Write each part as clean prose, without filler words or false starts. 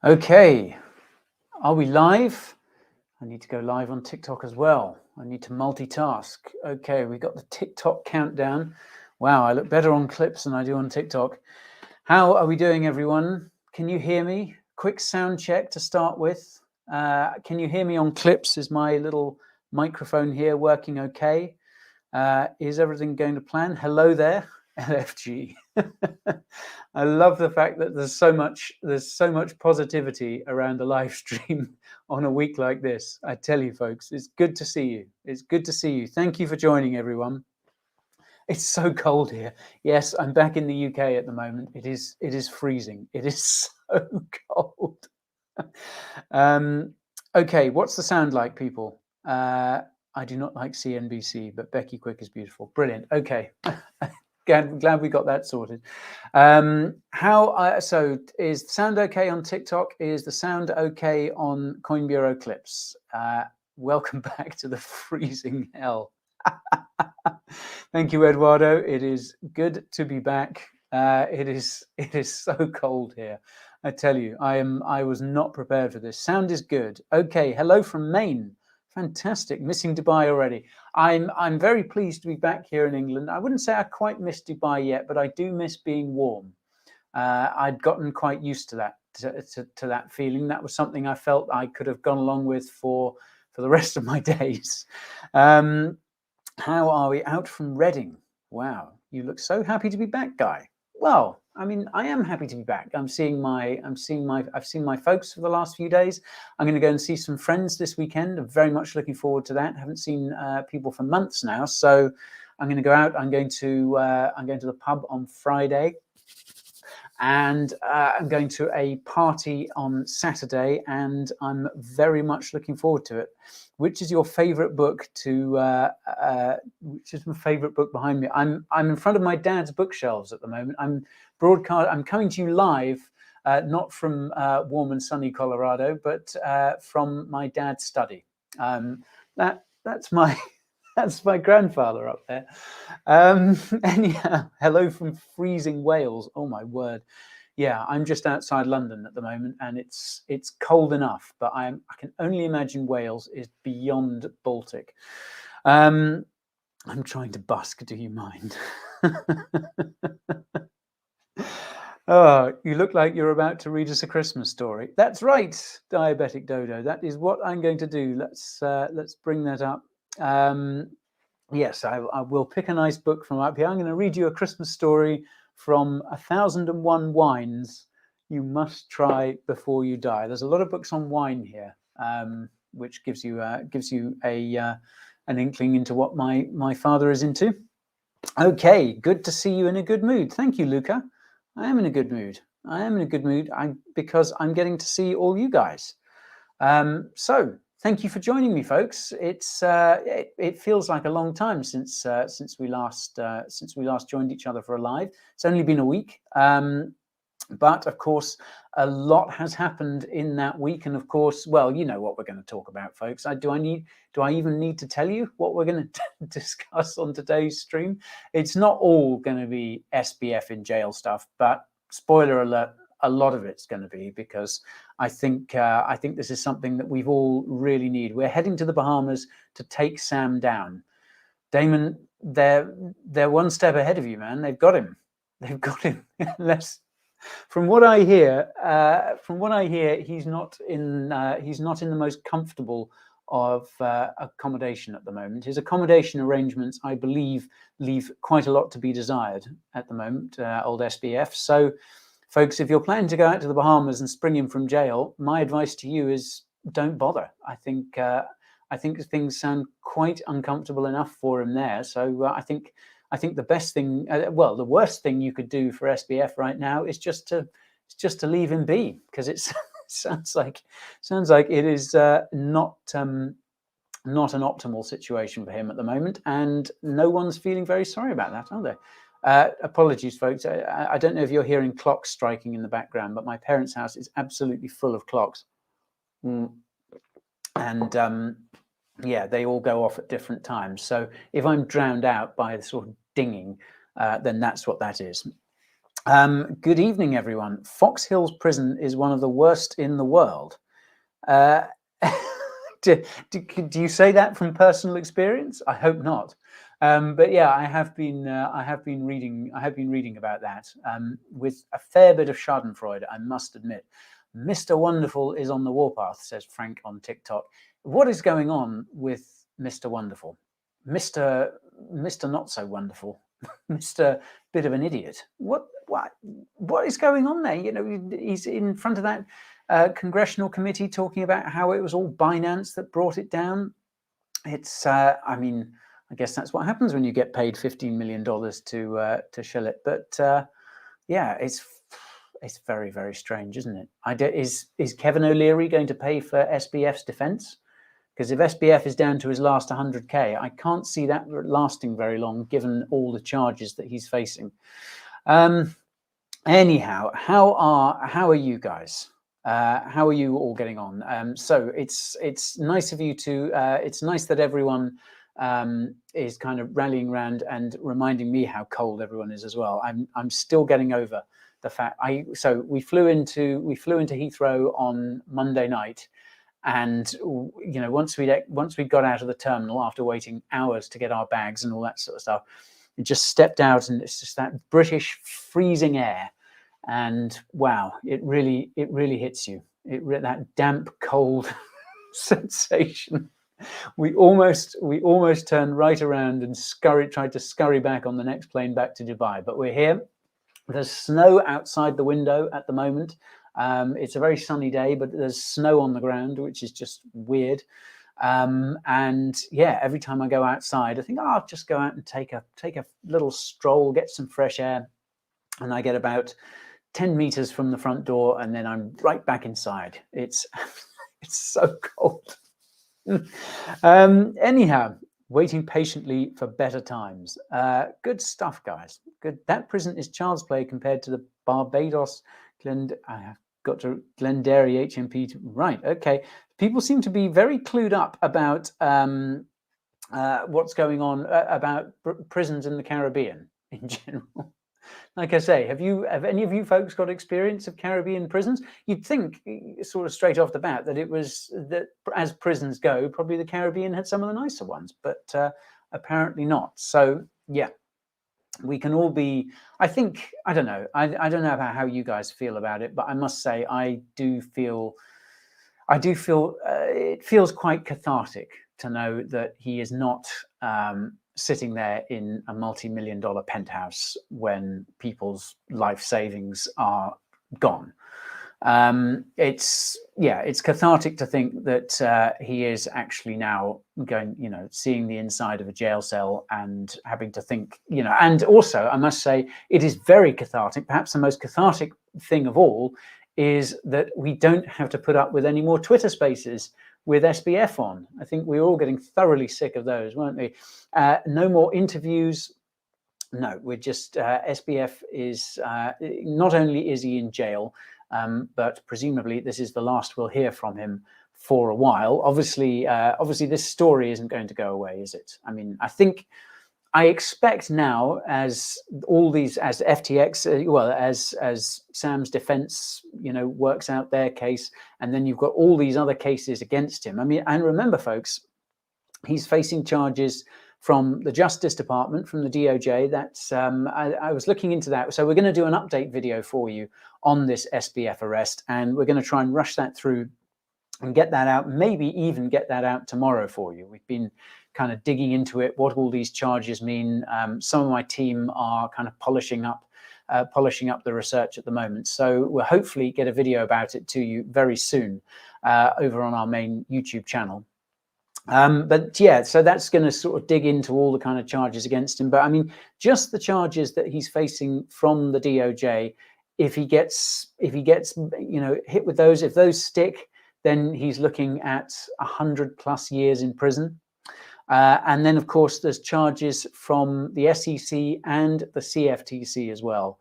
Okay, are we live? I need to go live on TikTok as well. I need to multitask. Okay, we got the TikTok countdown. Wow, I look better on clips than I do on TikTok. How are we doing, everyone? Can you hear me? Quick sound check to start with. Can you hear me on clips? Is my little microphone here working okay? Is everything going to plan? Hello there, LFG. I love the fact that there's so much positivity around the live stream on a week like this. I tell you, folks, it's good to see you. It's good to see you. Thank you for joining, everyone. It's so cold here. Yes, I'm back in the UK at the moment. It is freezing. It is so cold. Okay, what's the sound like, people? I do not like CNBC, but Becky Quick is beautiful. Brilliant. Okay. Glad we got that sorted. So is the sound okay on TikTok? Is the sound okay on Coin Bureau clips? Welcome back to the freezing hell. Thank you, Eduardo. It is good to be back. It is so cold here. I tell you, I was not prepared for this. Sound is good. Okay, hello from Maine. Fantastic. Missing Dubai already. I'm very pleased to be back here in England. I wouldn't say I quite miss Dubai yet, but I do miss being warm. I'd gotten quite used to that to that feeling. That was something I felt I could have gone along with for the rest of my days. How are we? Out from Reading. Wow, you look so happy to be back, Guy. Well, I mean, I am happy to be back. I've seen my folks for the last few days. I'm going to go and see some friends this weekend. I'm very much looking forward to that. I haven't seen people for months now, so I'm going to go out. I'm going to the pub on Friday, and I'm going to a party on Saturday, and I'm very much looking forward to it. Which is your favorite book which is my favorite book behind me? I'm in front of my dad's bookshelves at the moment. I'm coming to you live, not from warm and sunny Colorado, but from my dad's study. That's my that's my grandfather up there. Anyhow, hello from freezing Wales. Oh my word. Yeah, I'm just outside London at the moment, and it's cold enough, but I can only imagine Wales is beyond Baltic. I'm trying to busk. Do you mind? Oh, you look like you're about to read us a Christmas story. That's right, Diabetic Dodo. That is what I'm going to do. Let's bring that up. Yes, I will pick a nice book from up here. I'm going to read you a Christmas story from 1001 Wines You Must Try Before You Die. There's a lot of books on wine here, which gives you an inkling into what my father is into. Okay, good to see you in a good mood. Thank you, Luca. I am in a good mood. Because I'm getting to see all you guys. So thank you for joining me, folks. It feels like a long time since we last joined each other for a live. It's only been a week, but of course a lot has happened in that week. And of course, well, you know what we're going to talk about, folks. Do I even need to tell you what we're going to discuss on today's stream? It's not all going to be SBF in jail stuff, but spoiler alert, a lot of it's going to be, because I think this is something that we've all really need. We're heading to the Bahamas to take Sam down. Damon, they're one step ahead of you, man. They've got him. From what I hear, he's not in the most comfortable of accommodation at the moment. His accommodation arrangements, I believe, leave quite a lot to be desired at the moment. Old SBF. So, folks, if you're planning to go out to the Bahamas and spring him from jail, my advice to you is don't bother. I think things sound quite uncomfortable enough for him there. So I think the best thing, the worst thing you could do for SBF right now is just to leave him be, because it sounds like it is not an optimal situation for him at the moment, and no one's feeling very sorry about that, are they? Apologies, folks. I don't know if you're hearing clocks striking in the background, but my parents' house is absolutely full of clocks. And yeah, they all go off at different times. So if I'm drowned out by the sort of dinging, then that's what that is. Good evening, everyone. Fox Hills Prison is one of the worst in the world. Uh, do you say that from personal experience? I hope not. But yeah, I have been reading about that with a fair bit of Schadenfreude, I must admit. Mr. Wonderful is on the warpath, says Frank on TikTok. What is going on with Mr. Wonderful? Mr. Not so wonderful, Mr. Bit of an idiot. What is going on there? You know, he's in front of that congressional committee talking about how it was all Binance that brought it down. It's, I mean, I guess that's what happens when you get paid $15 million to shill it. But yeah, it's very, very strange, isn't it? Is Kevin O'Leary going to pay for SBF's defense? Because if SBF is down to his last 100K, I can't see that lasting very long, given all the charges that he's facing. Anyhow, how are you guys? How are you all getting on? So it's nice of you to. It's nice that everyone is kind of rallying around and reminding me how cold everyone is as well. I'm still getting over the fact. So we flew into Heathrow on Monday night. And you know, once we got out of the terminal after waiting hours to get our bags and all that sort of stuff, we just stepped out, and it's just that British freezing air, and wow, it really hits you. That damp, cold sensation. We almost turned right around and tried to scurry back on the next plane back to Dubai, but we're here. There's snow outside the window at the moment. It's a very sunny day, but there's snow on the ground, which is just weird. And yeah, every time I go outside, I think, oh, I'll just go out and take a little stroll, get some fresh air. And I get about 10 meters from the front door, and then I'm right back inside. It's so cold. Anyhow, waiting patiently for better times. Good stuff, guys. Good. That prison is child's play compared to the Barbados Glenderry HMP. Right. Okay. People seem to be very clued up about what's going on about prisons in the Caribbean in general. Like I say, have any of you folks got experience of Caribbean prisons? You'd think, sort of straight off the bat, that it was that, as prisons go, probably the Caribbean had some of the nicer ones, but apparently not. So yeah, we can all be. I think, I don't know. I don't know about how you guys feel about it, but I must say I do feel it feels quite cathartic to know that he is not sitting there in a multi-million-dollar penthouse when people's life savings are gone. It's cathartic to think that he is actually now going, you know, seeing the inside of a jail cell and having to think, you know, and also I must say it is very cathartic. Perhaps the most cathartic thing of all is that we don't have to put up with any more Twitter spaces with SBF on. I think we were all getting thoroughly sick of those, weren't we? No more interviews. No, we're just SBF is not only is he in jail, but presumably this is the last we'll hear from him for a while. Obviously, this story isn't going to go away, is it? I mean, I expect now, as all these, as FTX, as Sam's defense, you know, works out their case, and then you've got all these other cases against him. I mean, and remember, folks, he's facing charges from the Justice Department, from the DOJ. That's I was looking into that. So we're going to do an update video for you on this SBF arrest, and we're going to try and rush that through and get that out, maybe even get that out tomorrow for you. We've been kind of digging into it, what all these charges mean. Some of my team are kind of polishing up the research at the moment. So we'll hopefully get a video about it to you very soon over on our main YouTube channel. But yeah, so that's going to sort of dig into all the kind of charges against him. But I mean, just the charges that he's facing from the DOJ, if he gets, you know, hit with those, if those stick, then he's looking at 100+ years in prison. And then, of course, there's charges from the SEC and the CFTC as well.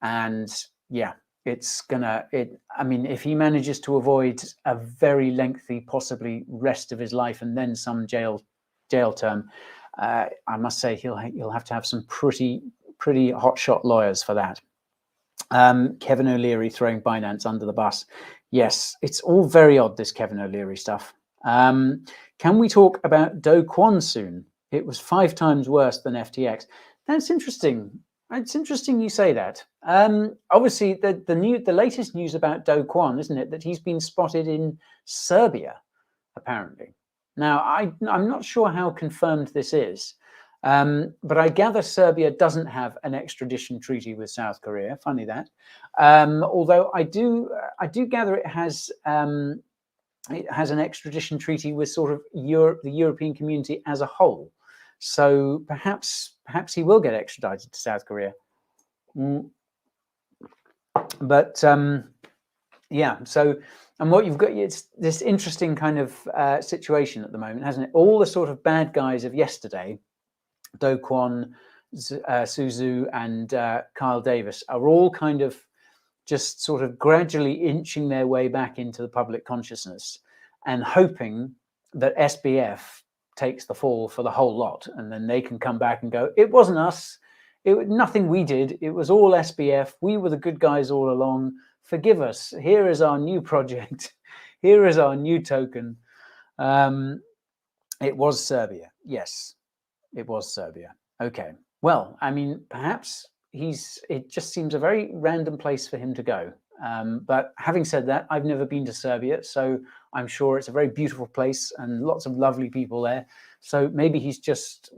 And yeah, I mean, if he manages to avoid a very lengthy, possibly rest of his life and then some jail term, I must say he'll have to have some pretty hotshot lawyers for that. Kevin O'Leary throwing Binance under the bus. Yes, it's all very odd, this Kevin O'Leary stuff. Can we talk about Do Kwon soon? It was 5 times worse than FTX. That's interesting. It's interesting you say that. Obviously, the latest news about Do Kwon, isn't it, that he's been spotted in Serbia, apparently. Now, I'm not sure how confirmed this is, but I gather Serbia doesn't have an extradition treaty with South Korea. Funny that. Although I do gather it has an extradition treaty with sort of Europe, the European community as a whole. So perhaps he will get extradited to South Korea. But yeah, so, and what you've got, it's this interesting kind of situation at the moment, hasn't it? All the sort of bad guys of yesterday, Do Kwon, Suzu, and Kyle Davis, are all kind of just sort of gradually inching their way back into the public consciousness and hoping that SBF takes the fall for the whole lot, and then they can come back and go, it wasn't us, nothing we did, it was all SBF, we were the good guys all along, forgive us, here is our new project, here is our new token. It was Serbia. Yes, it was Serbia. Okay, well, I mean, perhaps it just seems a very random place for him to go. But having said that, I've never been to Serbia, so I'm sure it's a very beautiful place and lots of lovely people there. So maybe he's just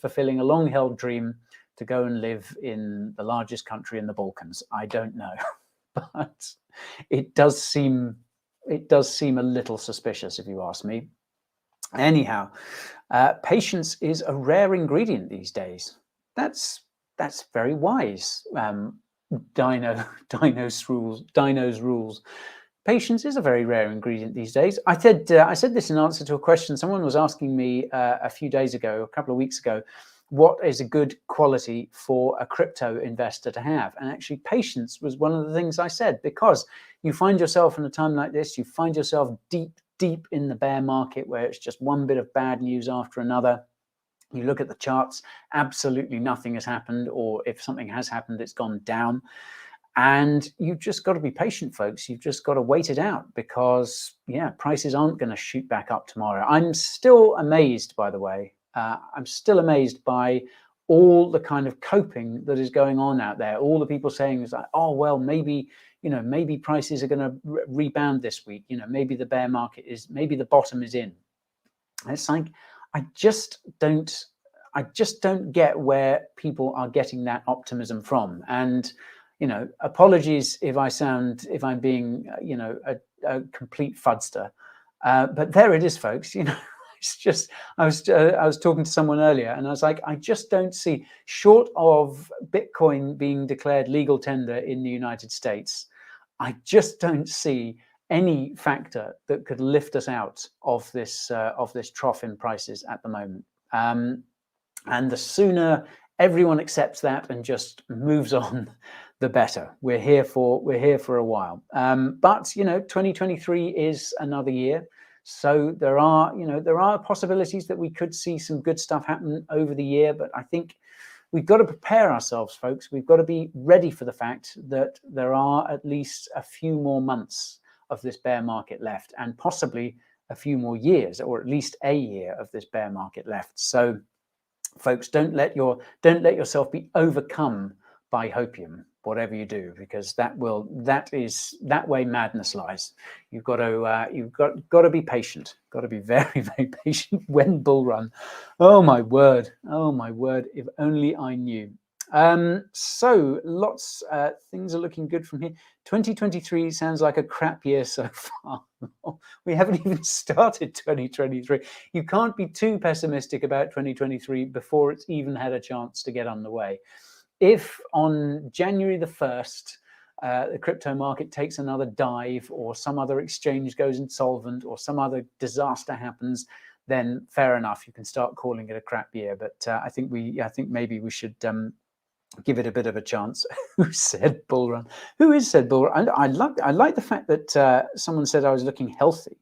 fulfilling a long-held dream to go and live in the largest country in the Balkans. I don't know, but it does seem a little suspicious, if you ask me. Anyhow, patience is a rare ingredient these days. That's very wise. Dino's rules. Patience is a very rare ingredient these days. I said this in answer to a question someone was asking me a few days ago, a couple of weeks ago. What is a good quality for a crypto investor to have? And actually, patience was one of the things I said, because you find yourself in a time like this, you find yourself deep in the bear market where it's just one bit of bad news after another. You look at the charts, absolutely nothing has happened, or if something has happened, it's gone down. And you've just got to be patient, folks. You've just got to wait it out, because, yeah, prices aren't going to shoot back up tomorrow. I'm still amazed, by the way. I'm still amazed by all the kind of coping that is going on out there. All the people saying is like, oh, well, maybe prices are going to rebound this week. Maybe the bear market maybe the bottom is in. And it's like, I just don't get where people are getting that optimism from. And, apologies if I'm being, a complete fudster. But there it is, folks. It's just, I was talking to someone earlier, and I was like, I just don't see, short of Bitcoin being declared legal tender in the United States, I just don't see any factor that could lift us out of this trough in prices at the moment. And the sooner everyone accepts that and just moves on, the better. We're here for a while. But 2023 is another year. So there are possibilities that we could see some good stuff happen over the year, but I think we've got to prepare ourselves, folks. We've got to be ready for the fact that there are at least a few more months of this bear market left, and possibly a few more years, or at least a year of this bear market left. So, folks, don't let yourself be overcome by hopium, whatever you do, because that way madness lies. You've got to be patient. Got to be very, very patient when bull run. Oh my word! If only I knew. So lots things are looking good from here. 2023 sounds like a crap year so far. We haven't even started 2023. You can't be too pessimistic about 2023 before it's even had a chance to get underway. If on January the 1st, the crypto market takes another dive, or some other exchange goes insolvent, or some other disaster happens, then fair enough, you can start calling it a crap year. But I think maybe we should give it a bit of a chance. Who said bull run? Who is said bull run? I like the fact that someone said I was looking healthy.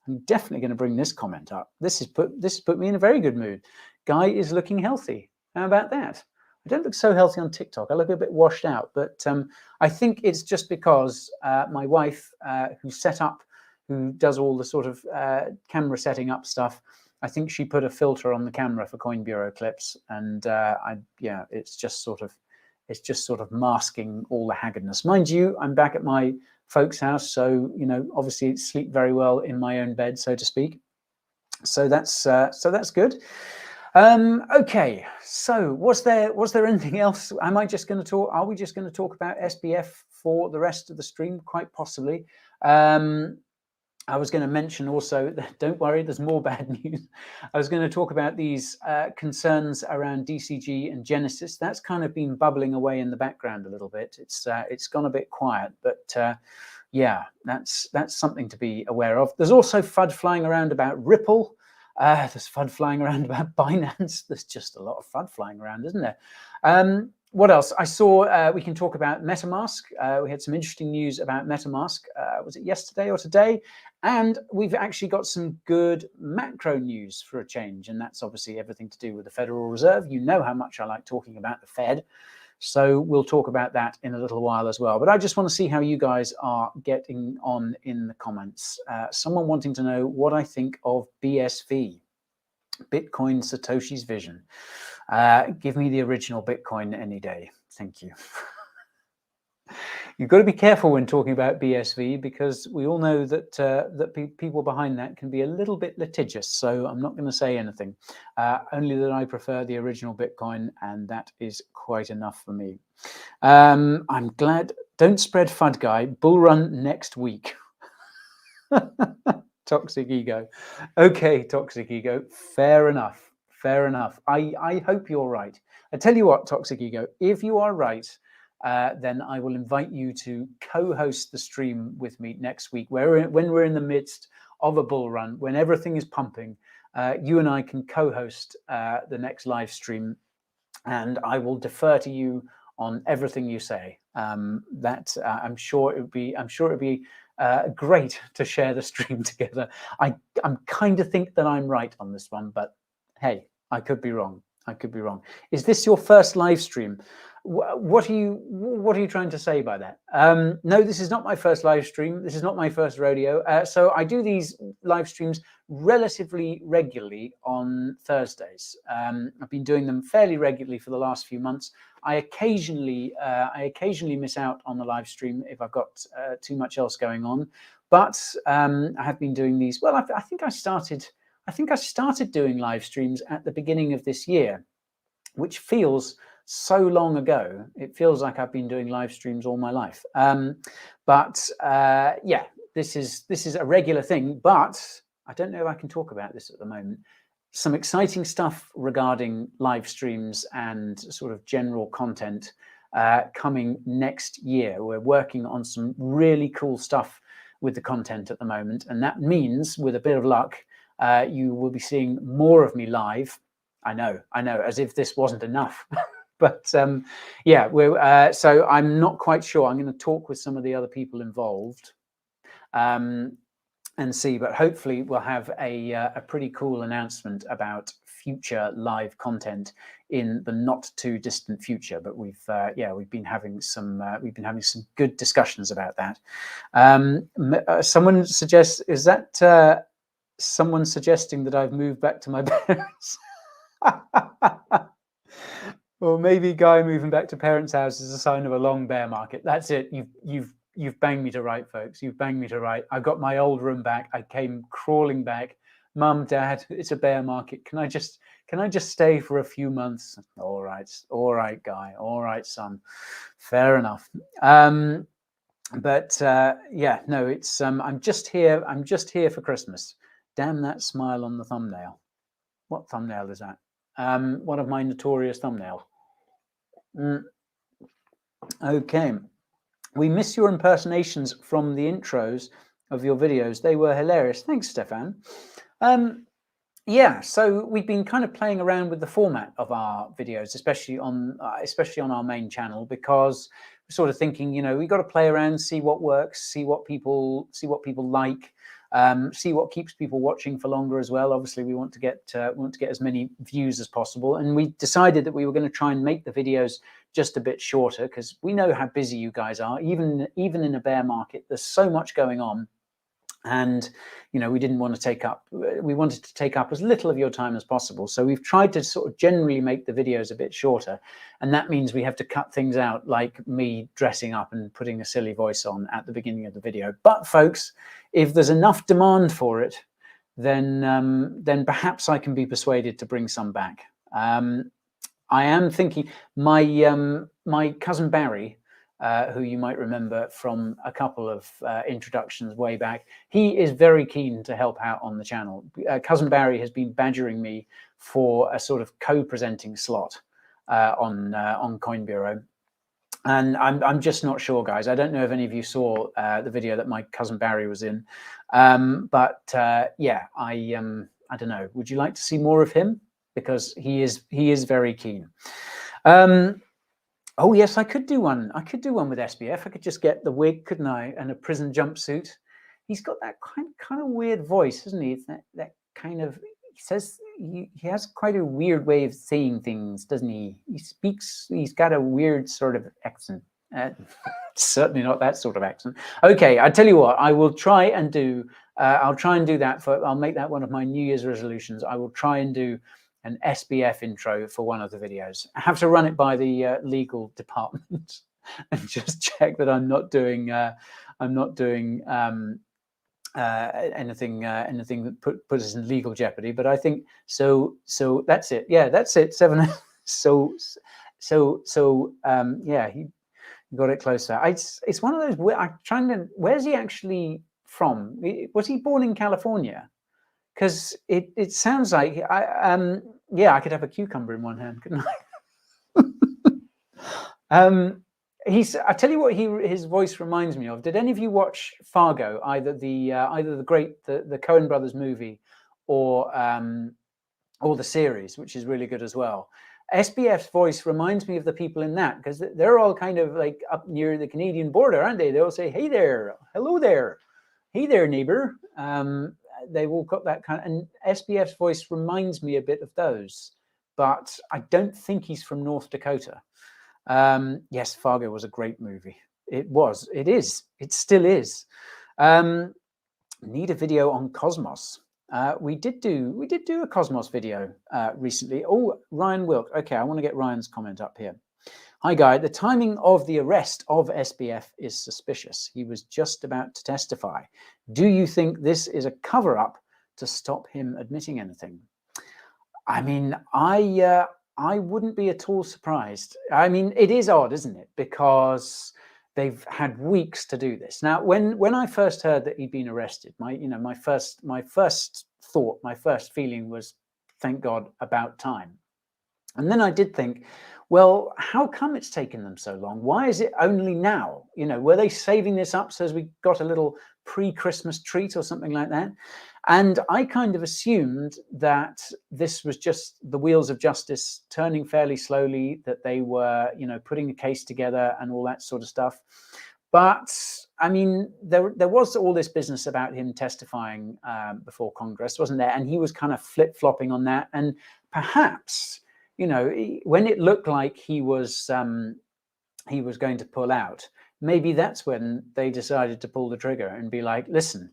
I'm definitely going to bring this comment up. This has put me in a very good mood. Guy is looking healthy. How about that? I don't look so healthy on TikTok. I look a bit washed out, but I think it's just because my wife, who does all the sort of camera setting up stuff, I think she put a filter on the camera for Coin Bureau clips, and it's just sort of masking all the haggardness. Mind you, I'm back at my folks' house, so obviously sleep very well in my own bed, so to speak. So that's good. Okay, so was there anything else? Are we just going to talk about SBF for the rest of the stream? Quite possibly. I was going to mention also that, don't worry, there's more bad news. I was going to talk about these concerns around DCG and Genesis. That's kind of been bubbling away in the background a little bit. It's gone a bit quiet, but yeah, that's something to be aware of. There's also FUD flying around about Ripple. There's FUD flying around about Binance. There's just a lot of FUD flying around, isn't there? What else? I saw we can talk about MetaMask. We had some interesting news about MetaMask. Was it yesterday or today? And we've actually got some good macro news for a change. And that's obviously everything to do with the Federal Reserve. You know how much I like talking about the Fed. So we'll talk about that in a little while as well. But I just want to see how you guys are getting on in the comments. Someone wanting to know what I think of BSV, Bitcoin Satoshi's Vision. Give me the original Bitcoin any day. Thank you. You've got to be careful when talking about BSV, because we all know that people behind that can be a little bit litigious. So I'm not going to say anything. Only that I prefer the original Bitcoin, and that is quite enough for me. I'm glad. Don't spread FUD, guy. Bull run next week. Toxic ego. Okay, toxic ego. Fair enough. Fair enough. I hope you're right. I tell you what, toxic ego, if you are right, then I will invite you to co-host the stream with me next week, when we're in the midst of a bull run, when everything is pumping. You and I can co-host the next live stream, and I will defer to you on everything you say. I'm sure it would be great to share the stream together. I'm kind of think that I'm right on this one, but hey, I could be wrong. I could be wrong. Is this your first live stream? What are you trying to say by that? No, this is not my first live stream. This is not my first rodeo. So I do these live streams relatively regularly on Thursdays. I've been doing them fairly regularly for the last few months. I occasionally miss out on the live stream if I've got too much else going on. But I have been doing these. Well, I think I started doing live streams at the beginning of this year, which feels so long ago. It feels like I've been doing live streams all my life. Yeah, this is a regular thing, but I don't know if I can talk about this at the moment. Some exciting stuff regarding live streams and sort of general content coming next year. We're working on some really cool stuff with the content at the moment, and that means, with a bit of luck, you will be seeing more of me live. I know, as if this wasn't enough. But yeah, so I'm not quite sure. I'm going to talk with some of the other people involved and see, but hopefully we'll have a pretty cool announcement about future live content in the not too distant future. But we've been having some good discussions about that. Someone suggests, is that someone suggesting that I've moved back to my parents'? Or maybe Guy moving back to parents' house is a sign of a long bear market. That's it. You've banged me to right, folks. You've banged me to right. I got my old room back. I came crawling back. Mum, Dad, it's a bear market. Can I just stay for a few months? All right, Guy. All right, son. Fair enough. Yeah, no, it's I'm just here for Christmas. Damn that smile on the thumbnail. What thumbnail is that? One of my notorious thumbnails. Okay. We miss your impersonations from the intros of your videos. They were hilarious. Thanks, Stefan. Yeah, so we've been kind of playing around with the format of our videos, especially on our main channel, because sort of thinking, you know, we got to play around, see what works, see what people like, see what keeps people watching for longer as well. Obviously, we want to get as many views as possible, and we decided that we were going to try and make the videos just a bit shorter, because we know how busy you guys are. Even in a bear market, there's so much going on. And, you know, we wanted to take up as little of your time as possible. So we've tried to sort of generally make the videos a bit shorter. And that means we have to cut things out, like me dressing up and putting a silly voice on at the beginning of the video. But folks, if there's enough demand for it, then perhaps I can be persuaded to bring some back. I am thinking my cousin Barry, who you might remember from a couple of introductions way back, he is very keen to help out on the channel. Cousin Barry has been badgering me for a sort of co-presenting slot on Coin Bureau. And I'm just not sure, guys. I don't know if any of you saw the video that my cousin Barry was in. Yeah, I don't know. Would you like to see more of him? Because he is very keen. Oh yes, I could do one. I could do one with SBF. I could just get the wig, couldn't I, and a prison jumpsuit. He's got that kind of weird voice, isn't he? It's that kind of, he says he has quite a weird way of saying things, doesn't he? He's got a weird sort of accent. Certainly not that sort of accent. Okay, I tell you what, I will try and do. I'll try and do that I'll make that one of my New Year's resolutions. I will try and do an SBF intro for one of the videos. I have to run it by the legal department and just check that I'm not doing anything that puts us in legal jeopardy. But I think so that's it. Yeah, that's it. 7. Yeah, he got it closer. It's one of those. I'm trying to. Where's he actually from? Was he born in California? Because it sounds like yeah, I could have a cucumber in one hand, couldn't I? I tell you what, his voice reminds me of. Did any of you watch Fargo? Either the Coen brothers movie, or the series, which is really good as well. SBF's voice reminds me of the people in that, because they're all kind of like up near the Canadian border, aren't they? They all say, "Hey there, hello there, hey there, neighbor." They all got that kind of, and SBF's voice reminds me a bit of those, but I don't think he's from North Dakota. Yes, Fargo was a great movie. It was. It is. It still is. Need a video on Cosmos. We did do a Cosmos video recently. Oh, Ryan Wilk. Okay, I want to get Ryan's comment up here. Hi, Guy. The timing of the arrest of SBF is suspicious. He was just about to testify. Do you think this is a cover-up to stop him admitting anything? I mean, I wouldn't be at all surprised. I mean, it is odd, isn't it? Because they've had weeks to do this. Now, when I first heard that he'd been arrested, my first thought, my first feeling was, thank God, about time. And then I did think, well, how come it's taken them so long? Why is it only now? You know, were they saving this up so as we got a little pre-Christmas treat or something like that? And I kind of assumed that this was just the wheels of justice turning fairly slowly, that they were, you know, putting a case together and all that sort of stuff. But I mean, there was all this business about him testifying before Congress, wasn't there? And he was kind of flip-flopping on that. And perhaps, you know, when it looked like he was going to pull out, maybe that's when they decided to pull the trigger and be like, listen,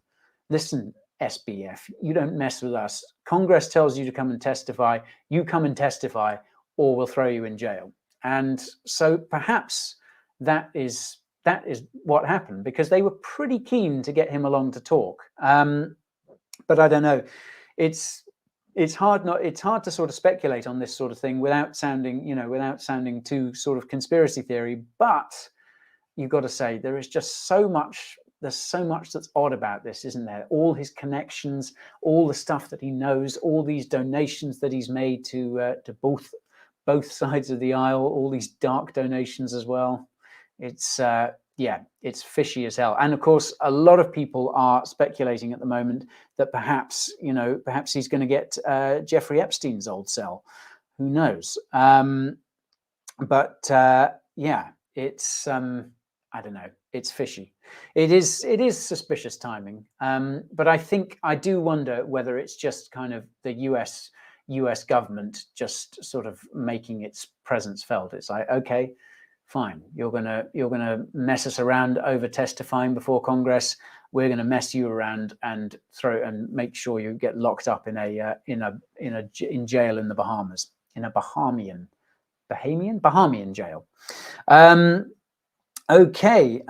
SBF, you don't mess with us. Congress tells you to come and testify. You come and testify, or we'll throw you in jail. And so perhaps that is what happened, because they were pretty keen to get him along to talk. But I don't know. It's hard to sort of speculate on this sort of thing without sounding too sort of conspiracy theory. But you've got to say, there is just so much. There's so much that's odd about this, isn't there? All his connections, all the stuff that he knows, all these donations that he's made to both sides of the aisle, all these dark donations as well. It's it's fishy as hell. And of course, a lot of people are speculating at the moment that perhaps he's going to get Jeffrey Epstein's old cell. Who knows? Yeah, it's I don't know, it's fishy. It is suspicious timing. But I think I do wonder whether it's just kind of the US government just sort of making its presence felt. It's like, okay, fine, you're gonna mess us around over testifying before Congress. We're going to mess you around and make sure you get locked up in jail in the Bahamas, in a Bahamian jail. Okay,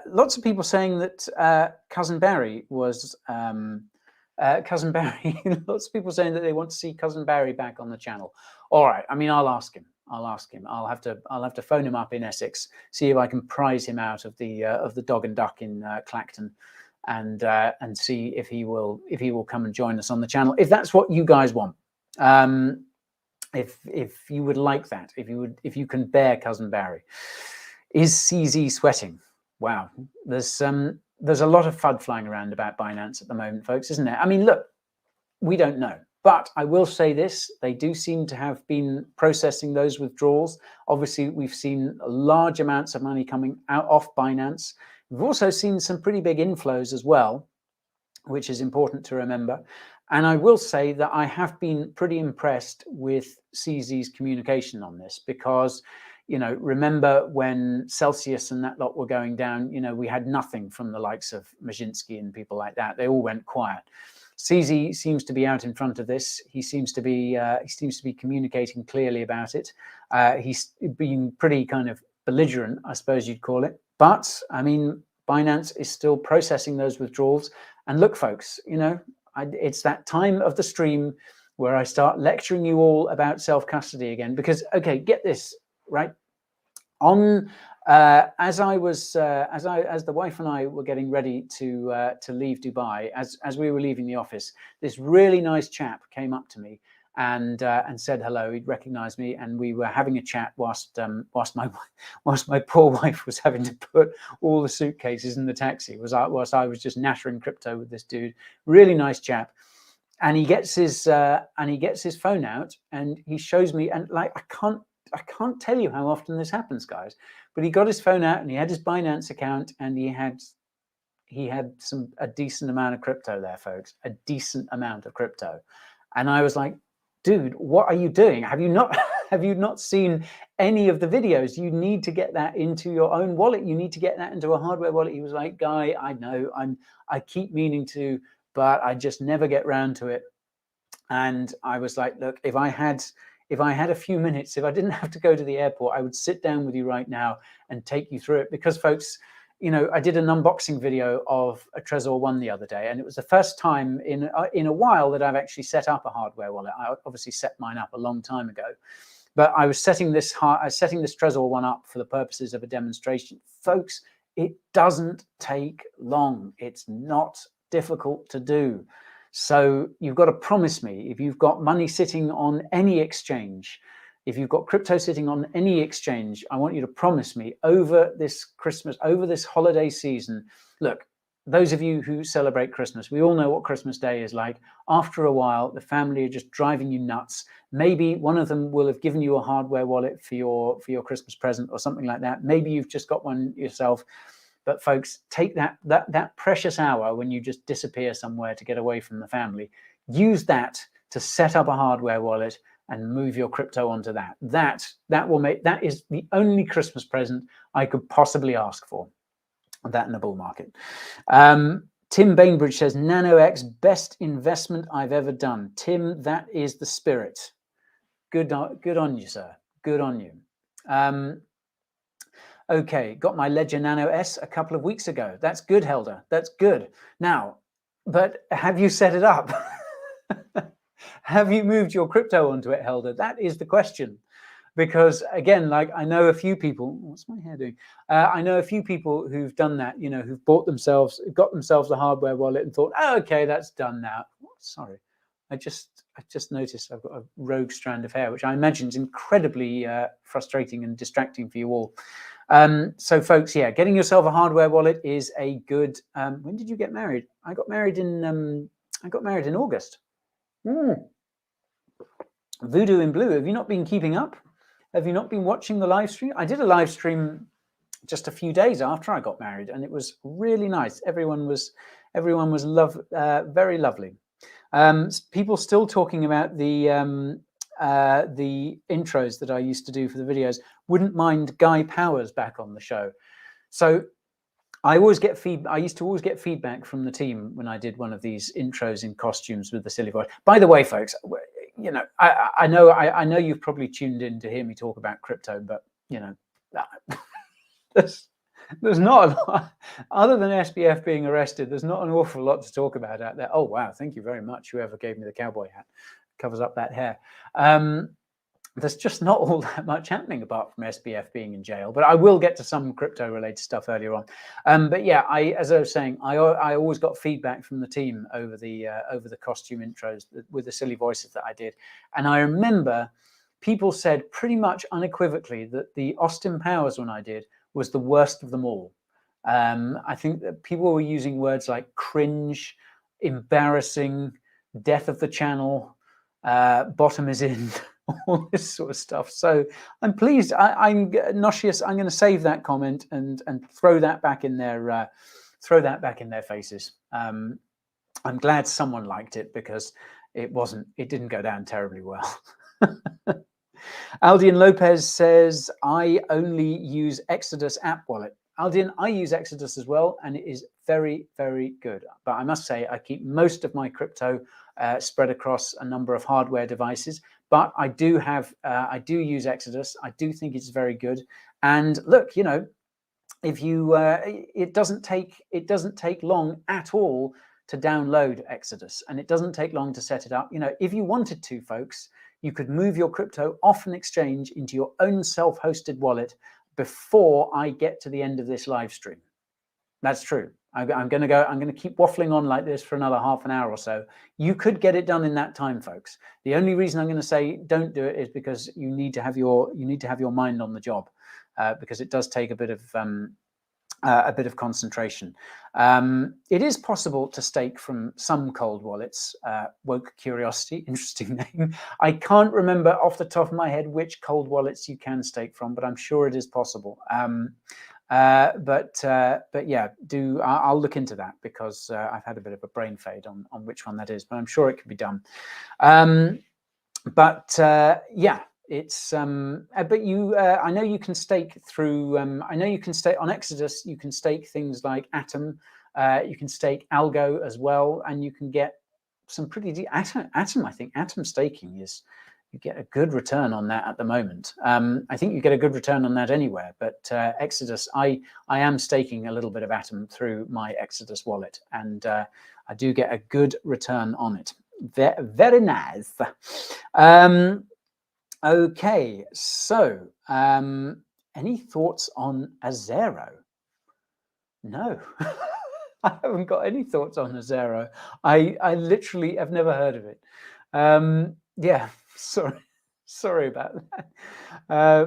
lots of people saying that Cousin Barry was Cousin Barry. Lots of people saying that they want to see Cousin Barry back on the channel. All right, I mean, I'll ask him. I'll have to phone him up in Essex, see if I can prize him out of the Dog and Duck in Clacton, and see if he will come and join us on the channel, if that's what you guys want. If you would like that, if you can bear Cousin Barry. Is CZ sweating? Wow, there's a lot of FUD flying around about Binance at the moment, folks, isn't there? I mean, look, we don't know. But I will say this, they do seem to have been processing those withdrawals. Obviously, we've seen large amounts of money coming out off Binance. We've also seen some pretty big inflows as well, which is important to remember. And I will say that I have been pretty impressed with CZ's communication on this, because, you know, remember when Celsius and that lot were going down, you know, we had nothing from the likes of Majinski and people like that. They all went quiet. CZ seems to be out in front of this. He seems to be communicating clearly about it. He's been pretty kind of belligerent, I suppose you'd call it. But I mean, Binance is still processing those withdrawals. And look, folks, you know, it's that time of the stream where I start lecturing you all about self-custody again. Because, okay, get this right. On as the wife and I were getting ready to leave Dubai, as we were leaving the office, this really nice chap came up to me and said hello. He'd recognized me, and we were having a chat whilst my poor wife was having to put all the suitcases in the taxi. Whilst I was just nattering crypto with this dude, really nice chap. And he gets his phone out and he shows me, and like I can't tell you how often this happens, guys, but he got his phone out and he had his Binance account, and he had a decent amount of crypto there, folks, a decent amount of crypto. And I was like, dude, what are you doing? Have you not seen any of the videos? You need to get that into your own wallet. You need to get that into a hardware wallet. He was like, Guy, I know, I keep meaning to, but I just never get round to it. And I was like, look, if I had a few minutes, if I didn't have to go to the airport, I would sit down with you right now and take you through it. Because, folks, you know, I did an unboxing video of a Trezor One the other day, and it was the first time in a while that I've actually set up a hardware wallet. I obviously set mine up a long time ago, but I was setting this Trezor One up for the purposes of a demonstration. Folks, it doesn't take long. It's not difficult to do. So you've got to promise me, if you've got money sitting on any exchange, if you've got crypto sitting on any exchange, I want you to promise me over this Christmas, over this holiday season. Look, those of you who celebrate Christmas, we all know what Christmas Day is like. After a while, the family are just driving you nuts. Maybe one of them will have given you a hardware wallet for your Christmas present or something like that. Maybe you've just got one yourself. But folks, take that precious hour when you just disappear somewhere to get away from the family. Use that to set up a hardware wallet and move your crypto onto that. That is the only Christmas present I could possibly ask for. That in the bull market. Tim Bainbridge says, NanoX, best investment I've ever done. Tim, that is the spirit. Good on you, sir. Good on you. Okay, got my Ledger Nano S a couple of weeks ago. That's good, Helder. That's good. Now, but have you set it up? Have you moved your crypto onto it, Helder? That is the question. Because again, like I know a few people, what's my hair doing? I know a few people who've done that, you know, who've got themselves a hardware wallet and thought, oh, okay, that's done now. Sorry, I just noticed I've got a rogue strand of hair, which I imagine is incredibly frustrating and distracting for you all. So folks, yeah, getting yourself a hardware wallet is a good. When did you get married? I got married in August. Voodoo in Blue. Have you not been keeping up? Have you not been watching the live stream? I did a live stream just a few days after I got married, and it was really nice. Everyone was very lovely. People still talking about the intros that I used to do for the videos. Wouldn't mind Guy Powers back on the show. So I always get I used to always get feedback from the team when I did one of these intros in costumes with the silly voice. By the way, folks, you know, I know you've probably tuned in to hear me talk about crypto, but you know, there's not a lot other than SBF being arrested. There's not an awful lot to talk about out there. Oh wow, thank you very much, whoever gave me the cowboy hat, covers up that hair. There's just not all that much happening apart from SBF being in jail, but I will get to some crypto related stuff earlier on. But yeah, as I was saying, I always got feedback from the team over the costume intros with the silly voices that I did. And I remember people said pretty much unequivocally that the Austin Powers one I did was the worst of them all. I think that people were using words like cringe, embarrassing, death of the channel, bottom is in, all this sort of stuff. So I'm pleased. I'm Noscious. I'm going to save that comment and throw that back in their faces. I'm glad someone liked it because it didn't go down terribly well. Aldian Lopez says, I only use Exodus app wallet. Aldian, I use Exodus as well, and it is very, very good. But I must say, I keep most of my crypto spread across a number of hardware devices. But I do use Exodus. I do think it's very good. And look, you know, if you, it doesn't take long at all to download Exodus, and it doesn't take long to set it up. You know, if you wanted to, folks, you could move your crypto off an exchange into your own self-hosted wallet before I get to the end of this live stream. That's true. I'm going to keep waffling on like this for another half an hour or so. You could get it done in that time, folks. The only reason I'm going to say don't do it is because you need to have your mind on the job, because it does take a bit of concentration. It is possible to stake from some cold wallets. Woke Curiosity, interesting name. I can't remember off the top of my head which cold wallets you can stake from, but I'm sure it is possible. But yeah, I'll look into that because I've had a bit of a brain fade on which one that is, but I'm sure it can be done. Yeah, it's but you I know you can stake through I know you can stake on Exodus. You can stake things like Atom, you can stake Algo as well, and you can get some pretty Atom. I think Atom staking is, you get a good return on that at the moment. I think you get a good return on that anywhere, but Exodus, I am staking a little bit of Atom through my Exodus wallet, and I do get a good return on it. Very nice. Okay, so any thoughts on Azero? No. I haven't got any thoughts on Azero. I literally have never heard of it. Yeah, sorry about that.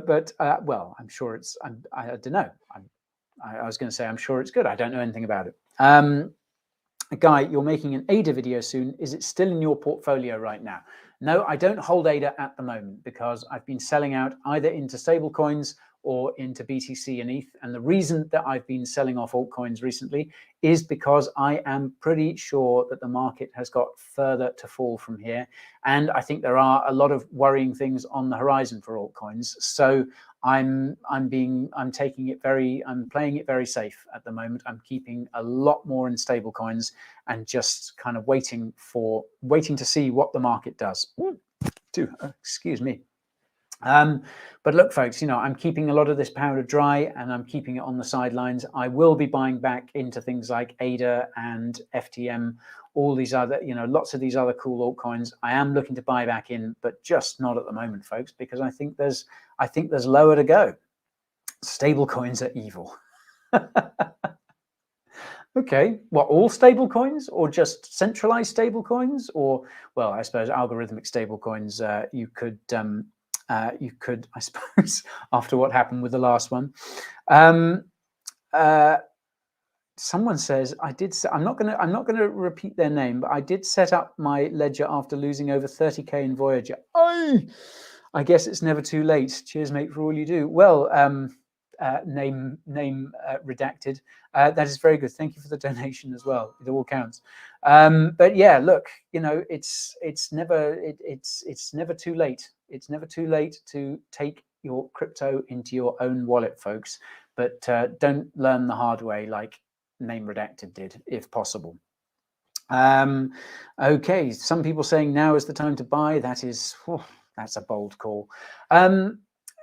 But well, I'm sure it's. I don't know. I was going to say I'm sure it's good. I don't know anything about it. Guy, you're making an ADA video soon. Is it still in your portfolio right now? No, I don't hold ADA at the moment because I've been selling out either into stablecoins or into BTC and ETH. And the reason that I've been selling off altcoins recently is because I am pretty sure that the market has got further to fall from here. And I think there are a lot of worrying things on the horizon for altcoins. So I'm playing it very safe at the moment. I'm keeping a lot more in stable coins and just kind of waiting to see what the market does. Excuse me. But look, folks, you know, I'm keeping a lot of this powder dry and I'm keeping it on the sidelines. I will be buying back into things like ADA and FTM, all these other, you know, lots of these other cool altcoins. I am looking to buy back in, but just not at the moment, folks, because I think there's lower to go. Stable coins are evil. Okay, what, all stable coins or just centralized stable coins? Or, well, I suppose algorithmic stable coins, you could, I suppose, after what happened with the last one. Someone says I'm not gonna repeat their name, but I did set up my ledger after losing over 30k in Voyager. I guess it's never too late. Cheers, mate, for all you do. Well, name redacted. That is very good. Thank you for the donation as well. It all counts. But yeah, look, you know, it's never too late. It's never too late to take your crypto into your own wallet, folks. But don't learn the hard way like name redacted did, if possible. Okay, some people saying now is the time to buy. That is, that's a bold call.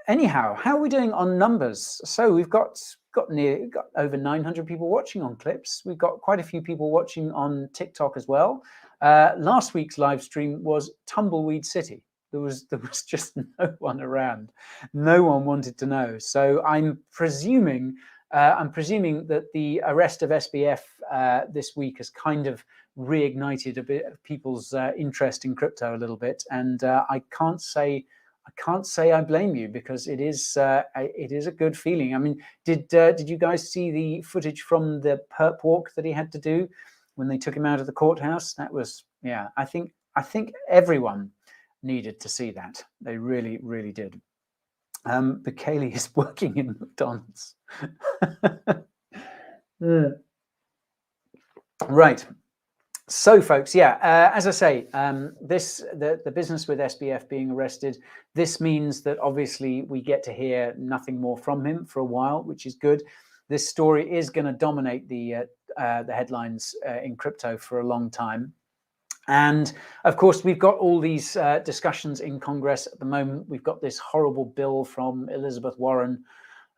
Anyhow, how are we doing on numbers? So we've got over 900 people watching on Clips. We've got quite a few people watching on TikTok as well. Last week's live stream was Tumbleweed City. There was just no one around. No one wanted to know. So I'm presuming that the arrest of SBF this week has kind of reignited a bit of people's interest in crypto a little bit, and I can't say I blame you, because it is a good feeling. I mean, did you guys see the footage from the perp walk that he had to do when they took him out of the courthouse? That was, yeah, I think everyone needed to see that. They really, really did. Bukele is working in McDonald's. Right. So, folks, yeah, as I say, the business with SBF being arrested, this means that obviously we get to hear nothing more from him for a while, which is good. This story is going to dominate the headlines in crypto for a long time. And of course, we've got all these discussions in Congress at the moment. We've got this horrible bill from Elizabeth Warren.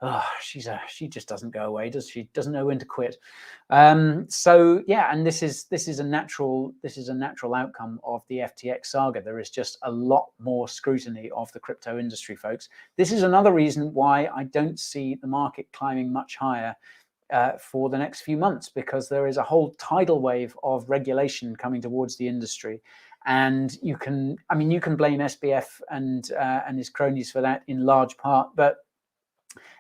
Oh, she just doesn't go away, does she? Doesn't know when to quit. So yeah, and this is a natural outcome of the FTX saga. There is just a lot more scrutiny of the crypto industry, folks. This is another reason why I don't see the market climbing much higher for the next few months, because there is a whole tidal wave of regulation coming towards the industry. And you can blame SBF and his cronies for that in large part, but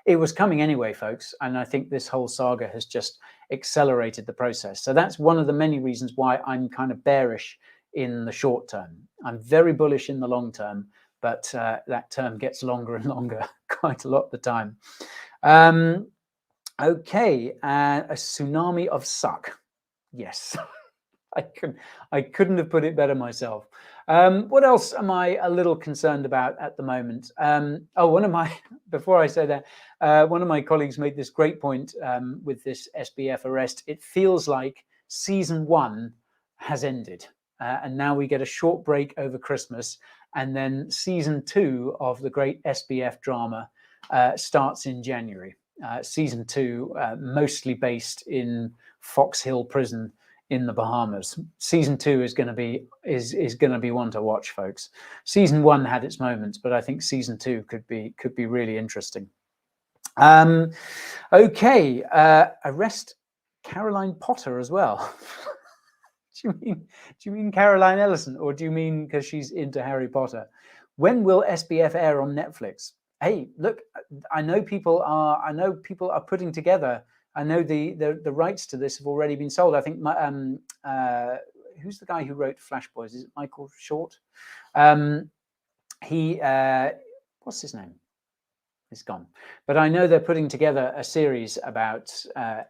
it was coming anyway, folks, and I think this whole saga has just accelerated the process. So that's one of the many reasons why I'm kind of bearish in the short term. I'm very bullish in the long term, but that term gets longer and longer quite a lot of the time. Okay, a tsunami of suck. Yes. I couldn't have put it better myself. What else am I a little concerned about at the moment? Before I say that, one of my colleagues made this great point with this SBF arrest. It feels like season 1 has ended, and now we get a short break over Christmas, and then season 2 of the great SBF drama starts in January. Season 2, mostly based in Fox Hill Prison in the Bahamas. Season 2 is going to be one to watch, folks. Season 1 had its moments, but I think season 2 could be really interesting. Okay, arrest Caroline Potter as well. Do you mean Caroline Ellison, or do you mean because she's into Harry Potter? When will SBF air on Netflix? Hey, look, I know people are putting together. I know the rights to this have already been sold. I think who's the guy who wrote Flash Boys? Is it Michael Short? What's his name? It's gone. But I know they're putting together a series about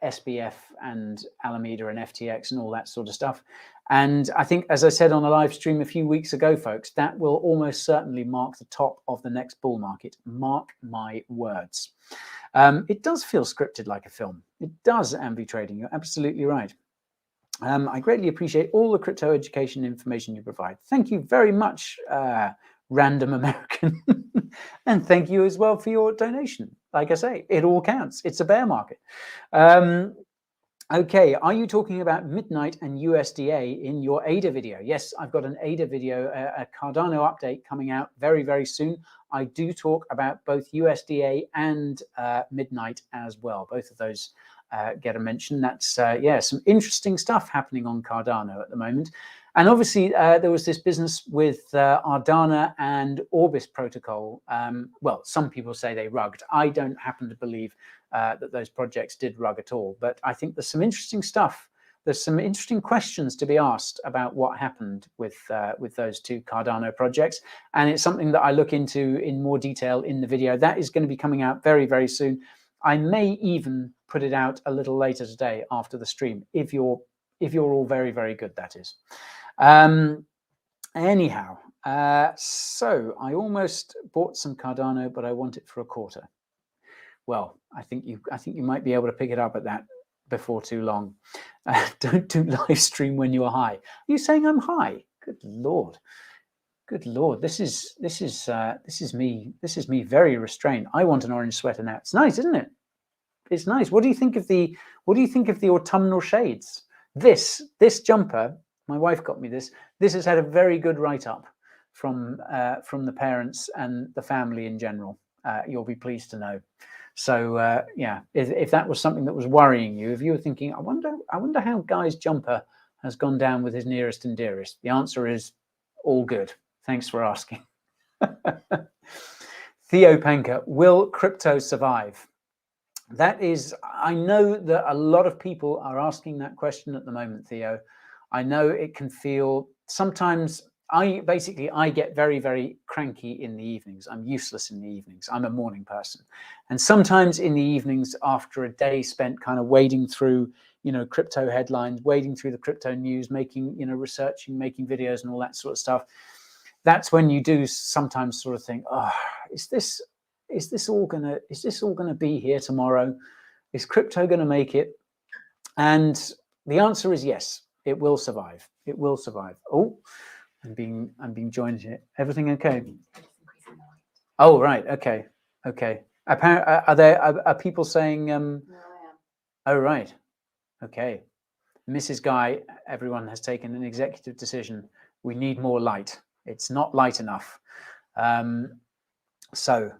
SBF and Alameda and FTX and all that sort of stuff. And I think, as I said on a live stream a few weeks ago, folks, that will almost certainly mark the top of the next bull market. Mark my words. It does feel scripted like a film. It does, Ambi Trading. You're absolutely right. I greatly appreciate all the crypto education information you provide. Thank you very much, Random American. And thank you as well for your donation. Like I say, it all counts. It's a bear market. Okay, are you talking about Midnight and USDA in your ADA video? Yes, I've got an ADA video, a Cardano update coming out very, very soon. I do talk about both USDA and Midnight as well. Both of those get a mention. That's, yeah, some interesting stuff happening on Cardano at the moment. And obviously, there was this business with Ardana and Orbis protocol. Well, some people say they rugged. I don't happen to believe that those projects did rug at all. But I think there's some interesting stuff. There's some interesting questions to be asked about what happened with those two Cardano projects. And it's something that I look into in more detail in the video. That is going to be coming out very, very soon. I may even put it out a little later today after the stream, if you're all very, very good, that is. Anyhow, so I almost bought some Cardano, but I want it for a quarter. Well, I think you might be able to pick it up at that before too long. Don't do live stream when you're high. Are you saying I'm high? Good Lord. Good Lord, this is me very restrained. I want an orange sweater now. It's nice, isn't it? It's nice. What do you think of the autumnal shades? This jumper, my wife got me this. This has had a very good write-up from the parents and the family in general. You'll be pleased to know. So yeah, if that was something that was worrying you, if you were thinking, I wonder how Guy's jumper has gone down with his nearest and dearest, the answer is all good. Thanks for asking. Theo Panker, will crypto survive? That is, I know that a lot of people are asking that question at the moment, Theo. I know it can feel, sometimes I get very, very cranky in the evenings. I'm useless in the evenings. I'm a morning person. And sometimes in the evenings, after a day spent kind of wading through, crypto headlines, wading through the crypto news, making, researching, making videos and all that sort of stuff, that's when you do sometimes sort of think, oh, is this all gonna be here tomorrow? Is crypto gonna make it? And the answer is yes, it will survive. It will survive. Oh, I'm being joined here. Everything okay? Oh, right. Okay. Apparently, are people saying? No, I am. Oh, right. Okay. Mrs. Guy, everyone has taken an executive decision. We need more light. It's not light enough. So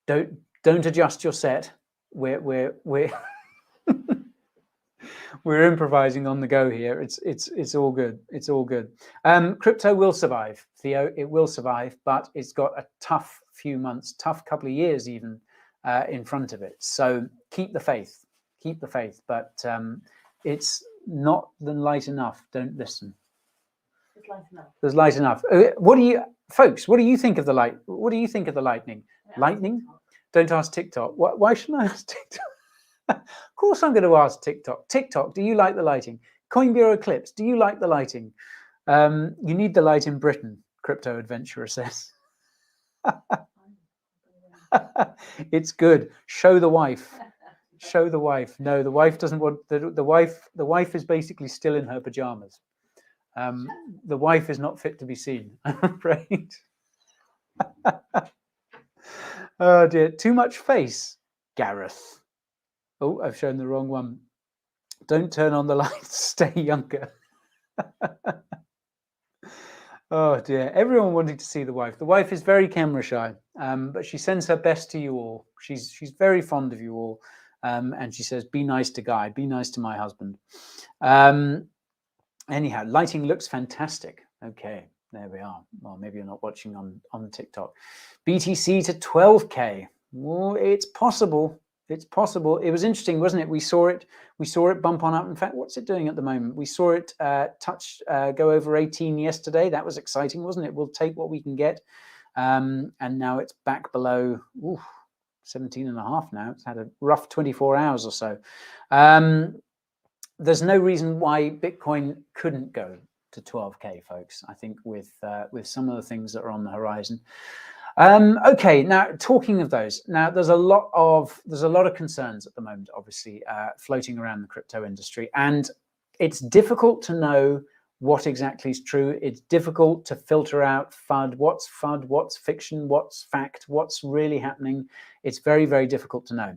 don't adjust your set. We're we're improvising on the go here. It's all good. It's all good. Crypto will survive, Theo. It will survive, but it's got a tough few months, tough couple of years even in front of it. So keep the faith. Keep the faith. But it's not light enough. Don't listen. There's light enough. There's light enough. What do you think of the light? What do you think of the lightning? Lightning? Don't ask TikTok. Why shouldn't I ask TikTok? Of course I'm going to ask TikTok. TikTok, do you like the lighting? Coin Bureau clips, do you like the lighting? You need the light in Britain, Crypto Adventurer says. It's good. Show the wife. Show the wife. No, the wife doesn't want the wife is basically still in her pajamas. The wife is not fit to be seen, I'm afraid. Oh dear, too much face, Gareth. Oh, I've shown the wrong one. Don't turn on the lights, stay younger. Oh dear, everyone wanting to see the wife. The wife is very camera shy, but she sends her best to you all. She's very fond of you all. And she says, be nice to Guy, be nice to my husband. Anyhow, lighting looks fantastic. Okay, there we are. Well, maybe you're not watching on TikTok. BTC to 12K. Well, it's possible. It's possible. It was interesting, wasn't it? We saw it bump on up. In fact, what's it doing at the moment? We saw it go over 18 yesterday. That was exciting, wasn't it? We'll take what we can get. And now it's back below 17 and a half now. It's had a rough 24 hours or so. There's no reason why Bitcoin couldn't go to 12K, folks. I think with some of the things that are on the horizon. Okay, now talking of those, now there's a lot of concerns at the moment, obviously, floating around the crypto industry, and it's difficult to know what exactly is true. It's difficult to filter out FUD, what's fiction, what's fact, what's really happening. It's very, very difficult to know.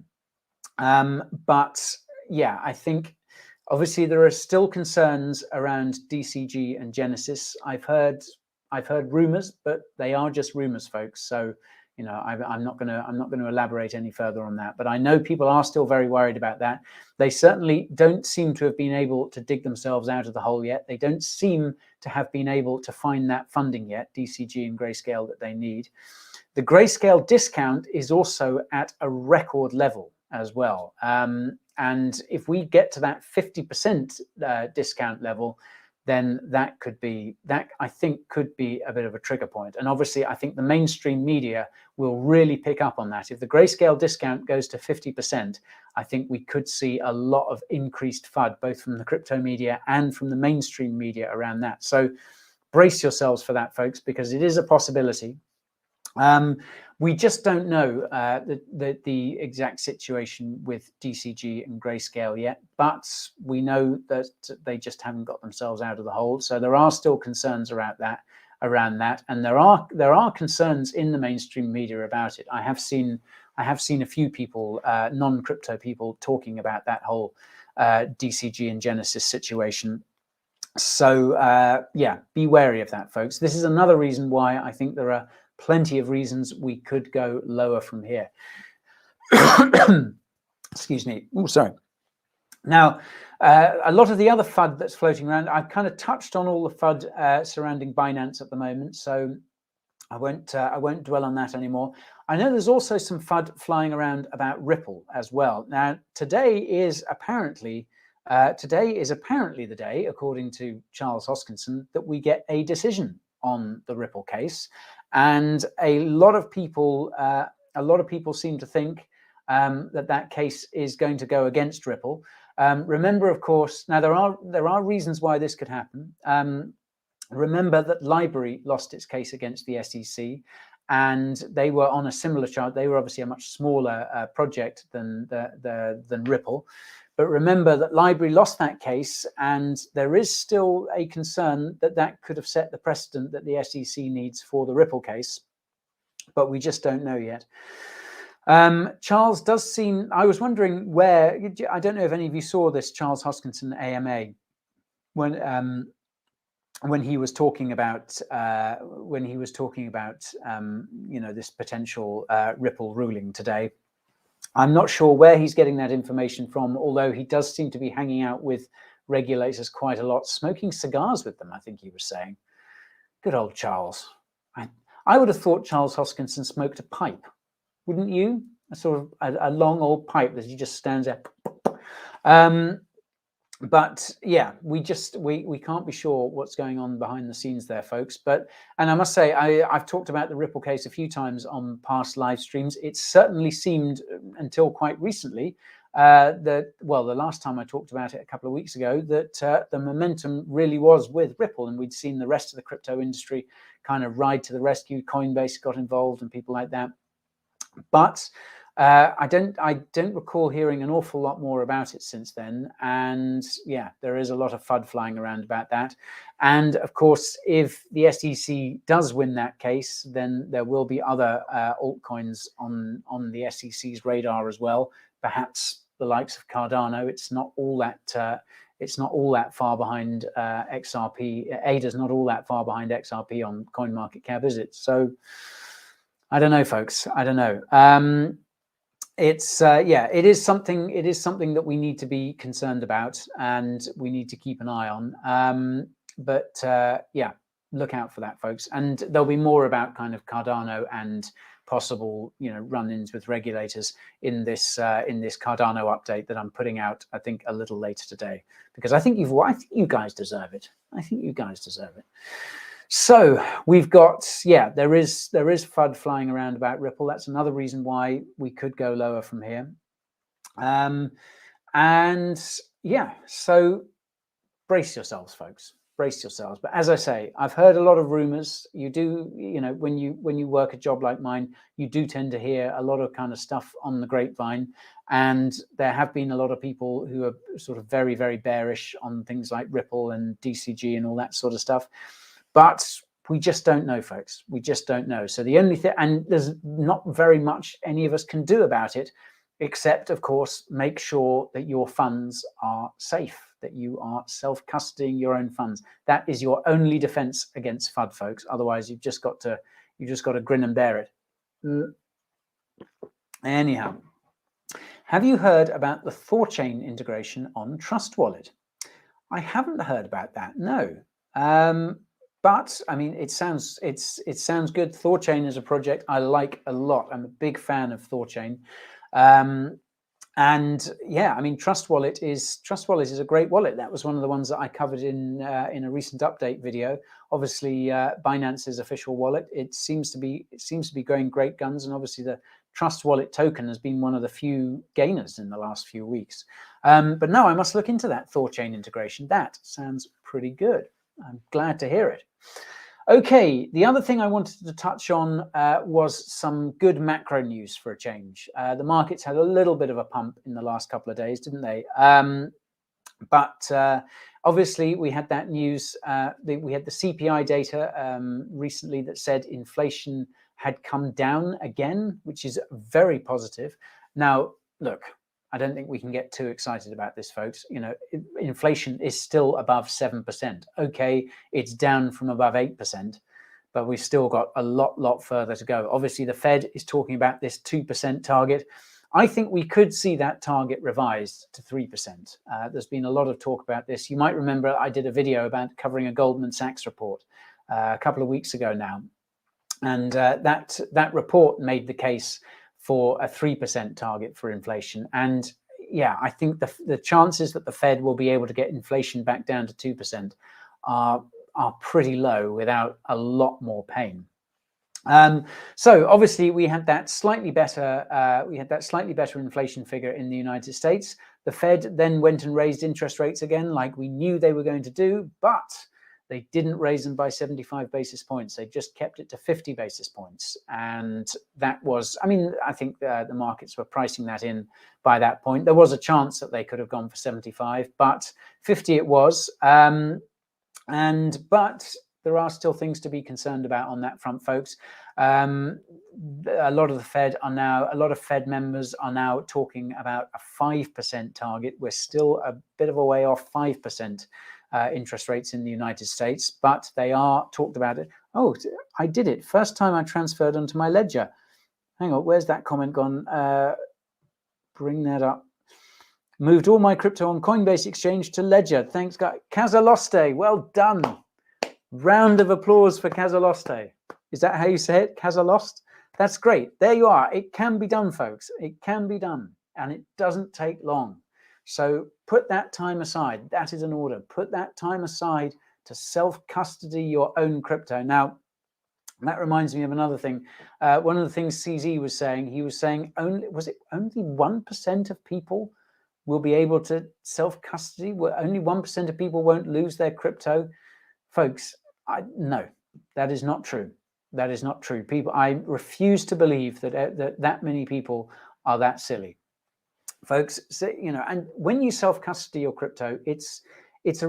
But yeah, I think obviously there are still concerns around DCG and Genesis. I've heard rumors, but they are just rumors, folks. So, you know, I'm not going to elaborate any further on that. But I know people are still very worried about that. They certainly don't seem to have been able to dig themselves out of the hole yet. They don't seem to have been able to find that funding yet, DCG and Grayscale, that they need. The Grayscale discount is also at a record level as well. And if we get to that 50% discount level, then that I think could be a bit of a trigger point. And obviously, I think the mainstream media will really pick up on that. If the grayscale discount goes to 50%, I think we could see a lot of increased FUD, both from the crypto media and from the mainstream media around that. So brace yourselves for that, folks, because it is a possibility. We just don't know the exact situation with DCG and Grayscale yet, but we know that they just haven't got themselves out of the hole. So there are still concerns around that, and there are concerns in the mainstream media about it. I have seen a few people, non-crypto people, talking about that whole DCG and Genesis situation. So yeah, be wary of that, folks. This is another reason why I think there are plenty of reasons we could go lower from here. Excuse me. Oh, sorry. Now, a lot of the other FUD that's floating around, I've kind of touched on all the FUD surrounding Binance at the moment, so I won't dwell on that anymore. I know there's also some FUD flying around about Ripple as well. Now, today is apparently the day, according to Charles Hoskinson, that we get a decision on the Ripple case. And a lot of people seem to think that case is going to go against Ripple. Remember, of course, now there are reasons why this could happen. Remember that Library lost its case against the SEC, and they were on a similar chart. They were obviously a much smaller project than Ripple. But remember that Library lost that case, and there is still a concern that could have set the precedent that the SEC needs for the Ripple case, but we just don't know yet. Charles does seem, I was wondering where, I don't know if any of you saw this Charles Hoskinson AMA when he was talking about this potential Ripple ruling today. I'm not sure where he's getting that information from, although he does seem to be hanging out with regulators quite a lot, smoking cigars with them, I think he was saying. Good old Charles. I would have thought Charles Hoskinson smoked a pipe, wouldn't you? A sort of a long old pipe that he just stands there. But yeah, we can't be sure what's going on behind the scenes there, folks. And I must say, I've talked about the Ripple case a few times on past live streams. It certainly seemed until quite recently the last time I talked about it a couple of weeks ago, that the momentum really was with Ripple, and we'd seen the rest of the crypto industry kind of ride to the rescue. Coinbase got involved and people like that. But I don't recall hearing an awful lot more about it since then. And yeah, there is a lot of FUD flying around about that. And of course, if the SEC does win that case, then there will be other altcoins on the SEC's radar as well. Perhaps the likes of Cardano. It's not all that far behind XRP. ADA's not all that far behind XRP on CoinMarketCap, is it? So I don't know, folks. I don't know. It is something that we need to be concerned about, and we need to keep an eye on. Yeah, look out for that, folks. And there'll be more about kind of Cardano and possible, run-ins with regulators in this Cardano update that I'm putting out, I think, a little later today, because I think you guys deserve it. I think you guys deserve it. So we've got, there is FUD flying around about Ripple. That's another reason why we could go lower from here. So brace yourselves, folks. Brace yourselves. But as I say, I've heard a lot of rumors. You do, when you work a job like mine, you do tend to hear a lot of kind of stuff on the grapevine. And there have been a lot of people who are sort of very, very bearish on things like Ripple and DCG and all that sort of stuff. But we just don't know, folks. We just don't know. So the only thing, and there's not very much any of us can do about it, except, of course, make sure that your funds are safe, that you are self-custodying your own funds. That is your only defense against FUD, folks. Otherwise, you've just got to grin and bear it. Anyhow, have you heard about the Thorchain integration on Trust Wallet? I haven't heard about that. No. But I mean, it sounds good. Thorchain is a project I like a lot. I'm a big fan of Thorchain. And yeah, I mean, Trust Wallet is a great wallet. That was one of the ones that I covered in a recent update video. Obviously, Binance's official wallet. It seems to be going great guns, and obviously the Trust Wallet token has been one of the few gainers in the last few weeks. But no, I must look into that Thorchain integration. That sounds pretty good. I'm glad to hear it. Okay, the other thing I wanted to touch on was some good macro news for a change. The markets had a little bit of a pump in the last couple of days, didn't they? But obviously we had that news, we had the CPI data recently that said inflation had come down again, which is very positive. Now, look, I don't think we can get too excited about this, folks. You know, inflation is still above 7%. Okay, it's down from above 8%, but we've still got a lot further to go. Obviously, the Fed is talking about this 2% target. I think we could see that target revised to 3%. There's been a lot of talk about this. You might remember I did a video about covering a Goldman Sachs report a couple of weeks ago now. And that report made the case for a 3% target for inflation. And yeah, I think the chances that the Fed will be able to get inflation back down to 2% are pretty low without a lot more pain. So obviously we had that slightly better inflation figure in the United States. The Fed then went and raised interest rates again, like we knew they were going to do, but they didn't raise them by 75 basis points. They just kept it to 50 basis points. And that was, I mean, I think the markets were pricing that in by that point. There was a chance that they could have gone for 75, but 50 it was. But there are still things to be concerned about on that front, folks. A lot of Fed members are now talking about a 5% target. We're still a bit of a way off 5%. Interest rates in the United States, but they are talked about it. Oh, I did it. First time I transferred onto my ledger. Hang on, where's that comment gone? Bring that up. Moved all my crypto on Coinbase Exchange to Ledger. Thanks, guys. Casaloste, well done. Round of applause for Casaloste. Is that how you say it? Casalost? That's great. There you are. It can be done, folks. It can be done, and it doesn't take long. So put that time aside. That is an order. Put that time aside to self-custody your own crypto. Now, that reminds me of another thing. One of the things CZ was saying, he was saying only 1% of people will be able to self-custody? Only 1% of people won't lose their crypto? Folks, no, that is not true. That is not true. I refuse to believe that many people are that silly. Folks, you know, and when you self-custody your crypto, it's a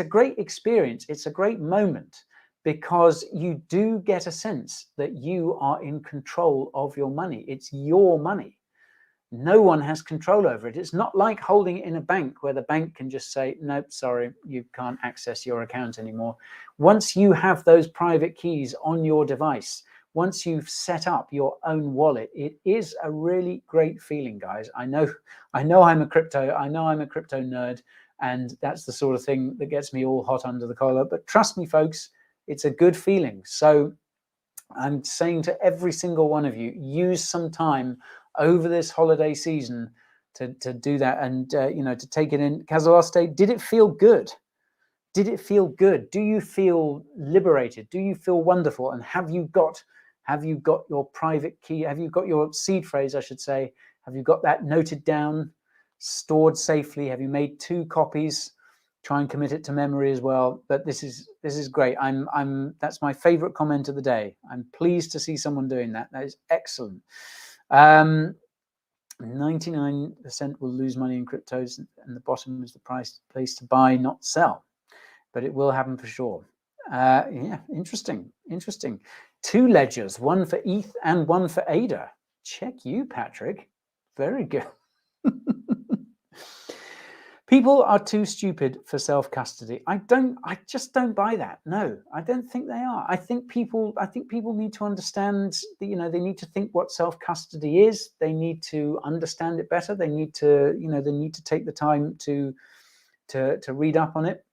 great experience. It's a great moment because you do get a sense that you are in control of your money. It's your money. No one has control over it. It's not like holding it in a bank where the bank can just say, nope, sorry, you can't access your account anymore. Once you have those private keys on your device, once you've set up your own wallet, it is a really great feeling, guys. I know I'm a crypto nerd, and that's the sort of thing that gets me all hot under the collar. But trust me, folks, it's a good feeling. So I'm saying to every single one of you, use some time over this holiday season to do that and you know, to take it in. Casaloste, did it feel good? Did it feel good? Do you feel liberated? Do you feel wonderful? And have you got your private key? Have you got your seed phrase, I should say? Have you got that noted down, stored safely? Have you made 2 copies? Try and commit it to memory as well. But this is great. That's my favorite comment of the day. I'm pleased to see someone doing that. That is excellent. 99% will lose money in cryptos, and the bottom is the place to buy, not sell. But it will happen for sure. Yeah, interesting. 2 ledgers, one for ETH and one for ADA. Check you, Patrick. Very good. People are too stupid for self-custody. I just don't buy that. No, I don't think they are. I think people need to understand that, you know, they need to think what self-custody is. They need to understand it better. They need to, you know, take the time to read up on it.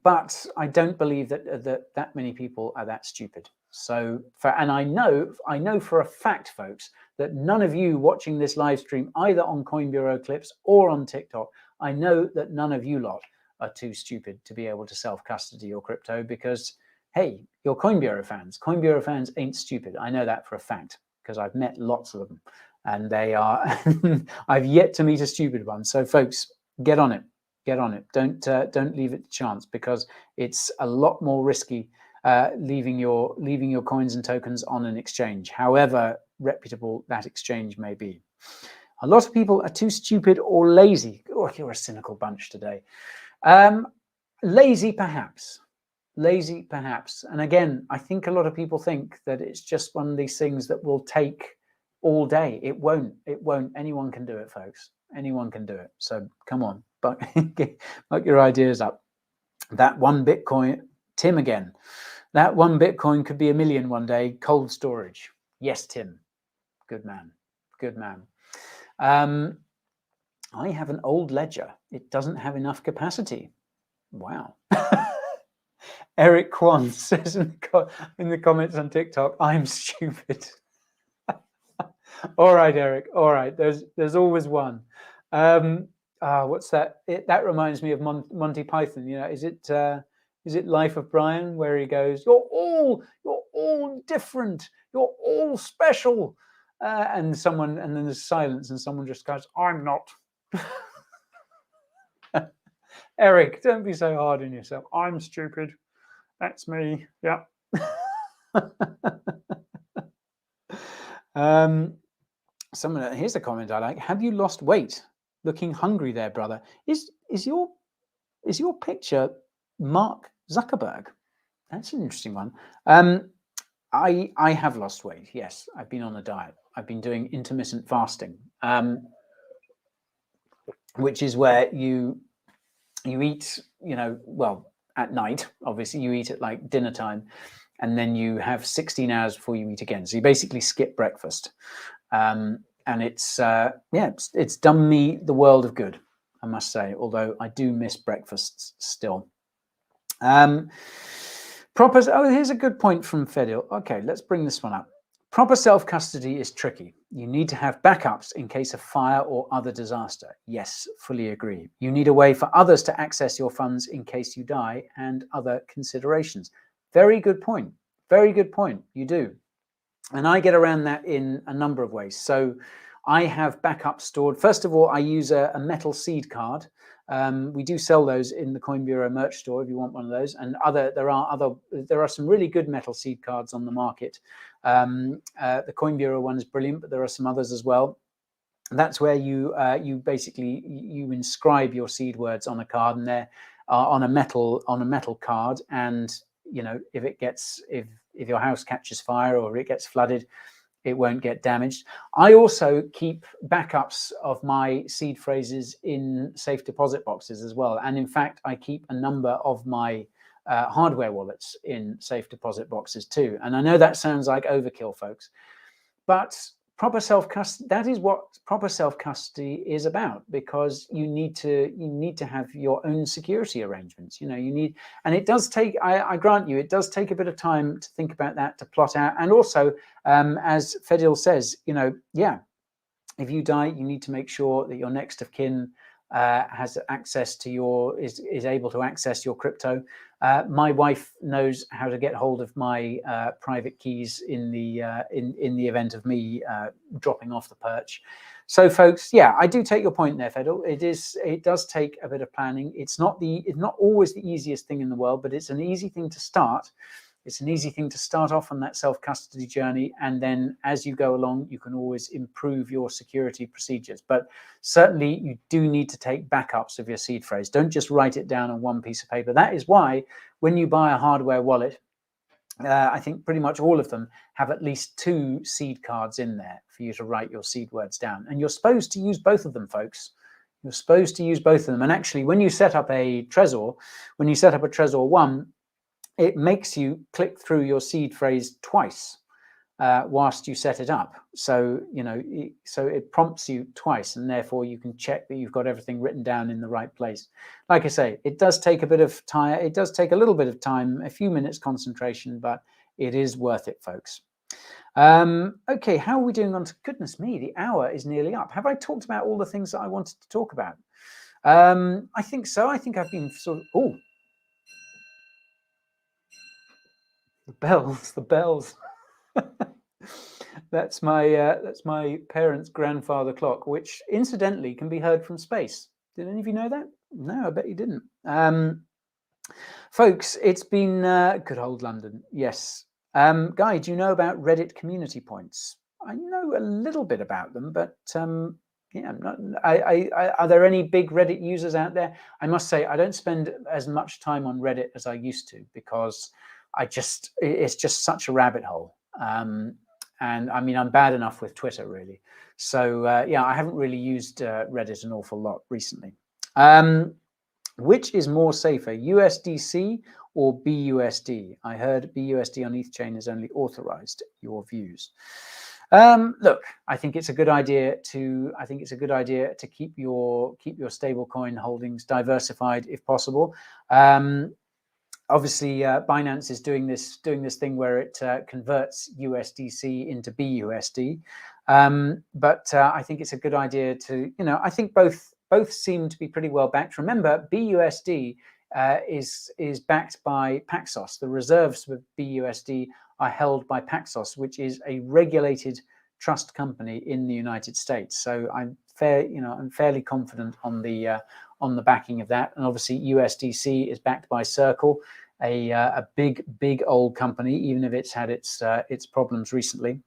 But I don't believe that many people are that stupid. So and I know for a fact, folks, that none of you watching this live stream, either on Coin Bureau clips or on TikTok, I know that none of you lot are too stupid to be able to self-custody your crypto, because, hey, you're Coin Bureau fans. Coin Bureau fans ain't stupid. I know that for a fact, because I've met lots of them, and they are, I've yet to meet a stupid one. So folks, get on it. Get on it. Don't leave it to chance, because it's a lot more risky leaving your coins and tokens on an exchange, however reputable that exchange may be. A lot of people are too stupid or lazy. Oh, you're a cynical bunch today. Lazy, perhaps. Lazy, perhaps. And again, I think a lot of people think that it's just one of these things that will take all day. It won't. It won't. Anyone can do it, folks. Anyone can do it. So come on, but buck your ideas up. That one Bitcoin, Tim again. That one Bitcoin could be $1 million one day. Cold storage. Yes, Tim. Good man. Good man. I have an old ledger. It doesn't have enough capacity. Wow. Eric Kwon says in the comments on TikTok, I'm stupid. All right, Eric. All right. There's always one. What's that? That reminds me of Monty Python. You know, is it Life of Brian, where he goes, you're all different. You're all special. And then there's silence, and someone just goes, I'm not. Eric, don't be so hard on yourself. I'm stupid. That's me. Yeah. Here's a comment I like. Have you lost weight? Looking hungry there, brother. Is your picture Mark Zuckerberg? That's an interesting one. I have lost weight. Yes, I've been on a diet. I've been doing intermittent fasting, which is where you eat, well, at night. Obviously, you eat at like dinner time, and then you have 16 hours before you eat again. So you basically skip breakfast. And it's done me the world of good, I must say, although I do miss breakfasts still. Here's a good point from Fedil. Okay, let's bring this one up. Proper self-custody is tricky. You need to have backups in case of fire or other disaster. Yes, fully agree. You need a way for others to access your funds in case you die, and other considerations. Very good point. Very good point. You do. And I get around that in a number of ways. So I have backups stored. First of all, I use a metal seed card. We do sell those in the Coin Bureau merch store if you want one of those. And there are some really good metal seed cards on the market. The Coin Bureau one is brilliant, but there are some others as well. And that's where you basically inscribe your seed words on a card, and they're on a metal card. And if your house catches fire or it gets flooded, it won't get damaged. I also keep backups of my seed phrases in safe deposit boxes as well. And in fact, I keep a number of my hardware wallets in safe deposit boxes too. And I know that sounds like overkill, folks, but proper self-custody, that is what proper self-custody is about, because you need to have your own security arrangements. You need, and it does take, I grant you, it does take a bit of time to think about that, to plot out. And also, as Fedil says, if you die, you need to make sure that your next of kin has access to is able to access your crypto. My wife knows how to get hold of my private keys in the event of me dropping off the perch. So, folks, yeah, I do take your point there, Fedil. It does take a bit of planning. It's not always the easiest thing in the world, but it's an easy thing to start. It's an easy thing to start off on that self-custody journey. And then as you go along, you can always improve your security procedures. But certainly you do need to take backups of your seed phrase. Don't just write it down on one piece of paper. That is why when you buy a hardware wallet, I think pretty much all of them have at least 2 seed cards in there for you to write your seed words down. And you're supposed to use both of them, folks. You're supposed to use both of them. And actually, when you set up a Trezor, Trezor 1, it makes you click through your seed phrase twice whilst you set it up. So, so it prompts you twice, and therefore you can check that you've got everything written down in the right place. Like I say, it does take a bit of time. It does take a little bit of time, a few minutes concentration, but It is worth it, folks. Okay, how are we doing on to, goodness me, the hour is nearly up. Have I talked about all the things that I wanted to talk about? I think so. I think I've been sort of, oh, the bells. That's my parents' grandfather clock, which incidentally can be heard from space. Did any of you know that? No, I bet you didn't. Folks, it's been good old London. Yes. Guy, do you know about Reddit community points? I know a little bit about them, but yeah, are there any big Reddit users out there? I must say, I don't spend as much time on Reddit as I used to, because it's just such a rabbit hole. And I mean, I'm bad enough with Twitter, really. So yeah, I haven't really used Reddit an awful lot recently. Which is more safer, USDC or BUSD? I heard BUSD on ETHChain is only authorized. Your views? Look, I think it's a good idea to keep your stablecoin holdings diversified if possible. Obviously, Binance is doing this thing where it converts USDC into BUSD, but I think it's a good idea to, I think both seem to be pretty well backed. Remember, BUSD is backed by Paxos. The reserves with BUSD are held by Paxos, which is a regulated trust company in the United States. So I'm fairly confident on the backing of that. And obviously, USDC is backed by Circle, a big old company, even if it's had its problems recently.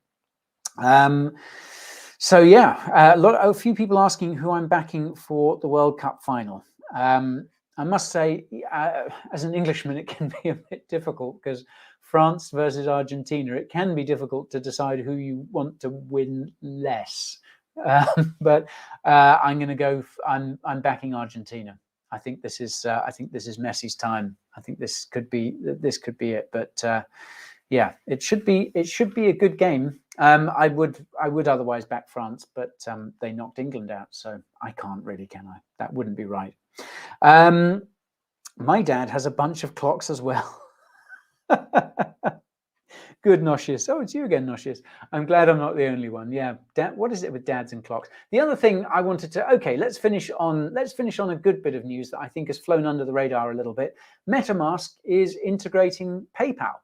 So yeah, a few people asking who I'm backing for the World Cup final. I must say, as an Englishman, it can be a bit difficult, because France versus Argentina, it can be difficult to decide who you want to win less. But I'm going to go. I'm backing Argentina. I think this is Messi's time. I think this could be it. But yeah, it should be a good game. I would otherwise back France, but they knocked England out, so I can't really, can I? That wouldn't be right. My dad has a bunch of clocks as well. Good, Noshius. Oh, it's you again, Noshius. I'm glad I'm not the only one. Yeah, what is it with dads and clocks? The other thing I wanted to, okay, let's finish on a good bit of news that I think has flown under the radar a little bit. MetaMask is integrating PayPal.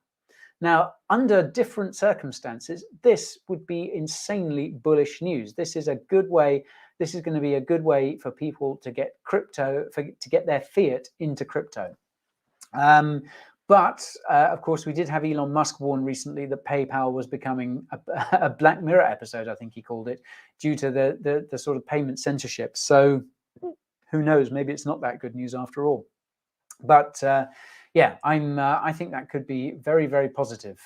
Now, under different circumstances, this would be insanely bullish news. This is a good way. This is going to be a good way for people to get crypto, to get their fiat into crypto. But of course, we did have Elon Musk warn recently that PayPal was becoming a Black Mirror episode, I think he called it, due to the sort of payment censorship. So who knows? Maybe it's not that good news after all. But yeah, I think that could be very, very positive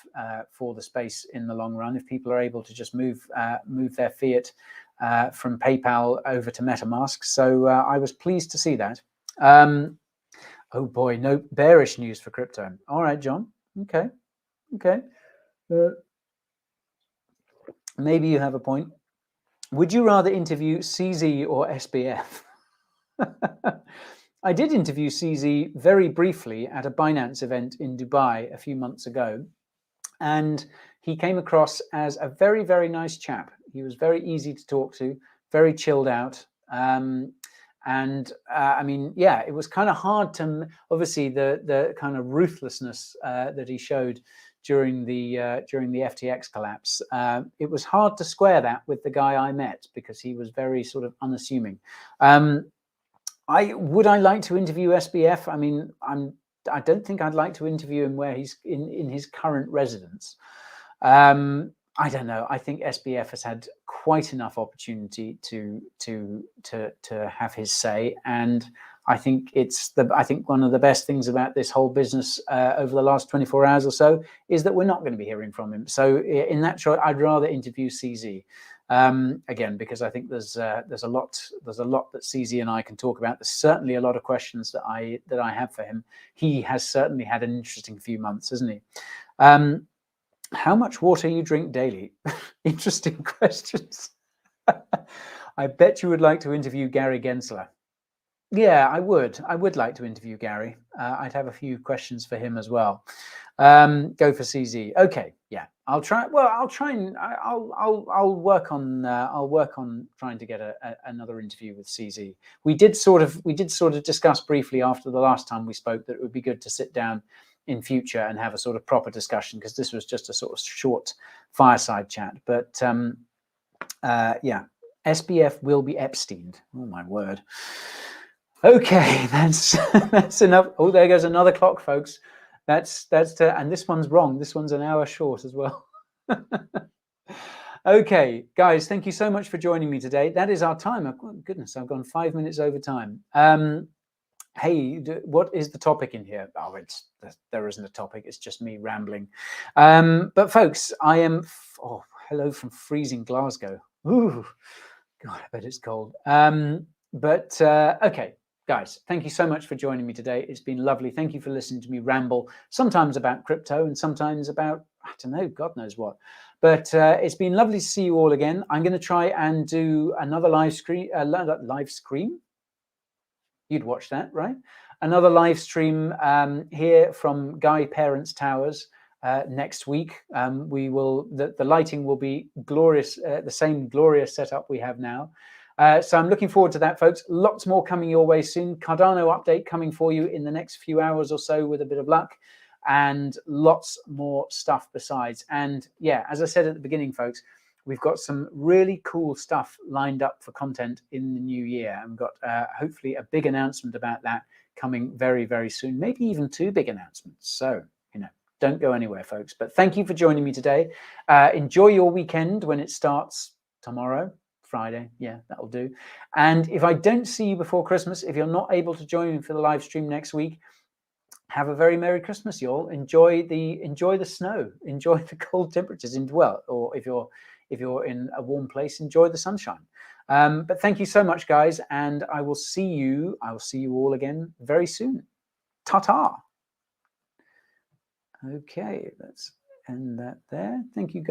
for the space in the long run, if people are able to just move their fiat from PayPal over to MetaMask. So I was pleased to see that. Oh boy, no bearish news for crypto. All right, John. Okay. Maybe you have a point. Would you rather interview CZ or SBF? I did interview CZ very briefly at a Binance event in Dubai a few months ago, and he came across as a very, very nice chap. He was very easy to talk to, very chilled out. And I mean, yeah, it was kind of hard to, obviously the kind of ruthlessness that he showed during the FTX collapse. It was hard to square that with the guy I met, because he was very sort of unassuming. Would I like to interview SBF? I mean, I don't think I'd like to interview him where he's in his current residence. I don't know. I think SBF has had quite enough opportunity to have his say, and I think one of the best things about this whole business over the last 24 hours or so is that we're not going to be hearing from him. So in that choice, I'd rather interview CZ again, because I think there's a lot that CZ and I can talk about. There's certainly a lot of questions that I have for him. He has certainly had an interesting few months, hasn't he? How much water you drink daily? Interesting questions. I bet you would like to interview Gary Gensler. Yeah, I would. I would like to interview Gary. I'd have a few questions for him as well. Go for CZ. Okay, yeah, I'll try. Well, I'll try and I'll work on trying to get another interview with CZ. We did sort of discuss briefly after the last time we spoke that it would be good to sit down in future and have a sort of proper discussion, because this was just a sort of short fireside chat. But yeah, SBF will be Epsteined. Oh my word. Okay, that's enough. Oh, there goes another clock, folks. And this one's wrong. This one's an hour short as well. Okay, guys, thank you so much for joining me today. That is our time. Oh, goodness, I've gone 5 minutes over time. Hey, what is the topic in here? Oh, there isn't a topic. It's just me rambling. But folks, I am. Oh, hello from freezing Glasgow. Ooh, God, I bet it's cold. But okay. Guys, thank you so much for joining me today. It's been lovely. Thank you for listening to me ramble, sometimes about crypto and sometimes about, I don't know, God knows what. But it's been lovely to see you all again. I'm going to try and do another live stream. You'd watch that, right? Another live stream here from Guy Parents Towers next week. We will. The lighting will be glorious, the same glorious setup we have now. So I'm looking forward to that, folks. Lots more coming your way soon. Cardano update coming for you in the next few hours or so with a bit of luck, and lots more stuff besides. And yeah, as I said at the beginning, folks, we've got some really cool stuff lined up for content in the new year. And we've got hopefully a big announcement about that coming very, very soon. Maybe even 2 big announcements. So, you know, don't go anywhere, folks. But thank you for joining me today. Enjoy your weekend when it starts tomorrow. Friday, yeah, that'll do. And if I don't see you before Christmas, if you're not able to join me for the live stream next week, have a very Merry Christmas, y'all. Enjoy the snow, enjoy the cold temperatures, or if you're in a warm place, enjoy the sunshine. But thank you so much, guys, and I will see you all again very soon. Ta-ta. Okay, let's end that there. Thank you, guys.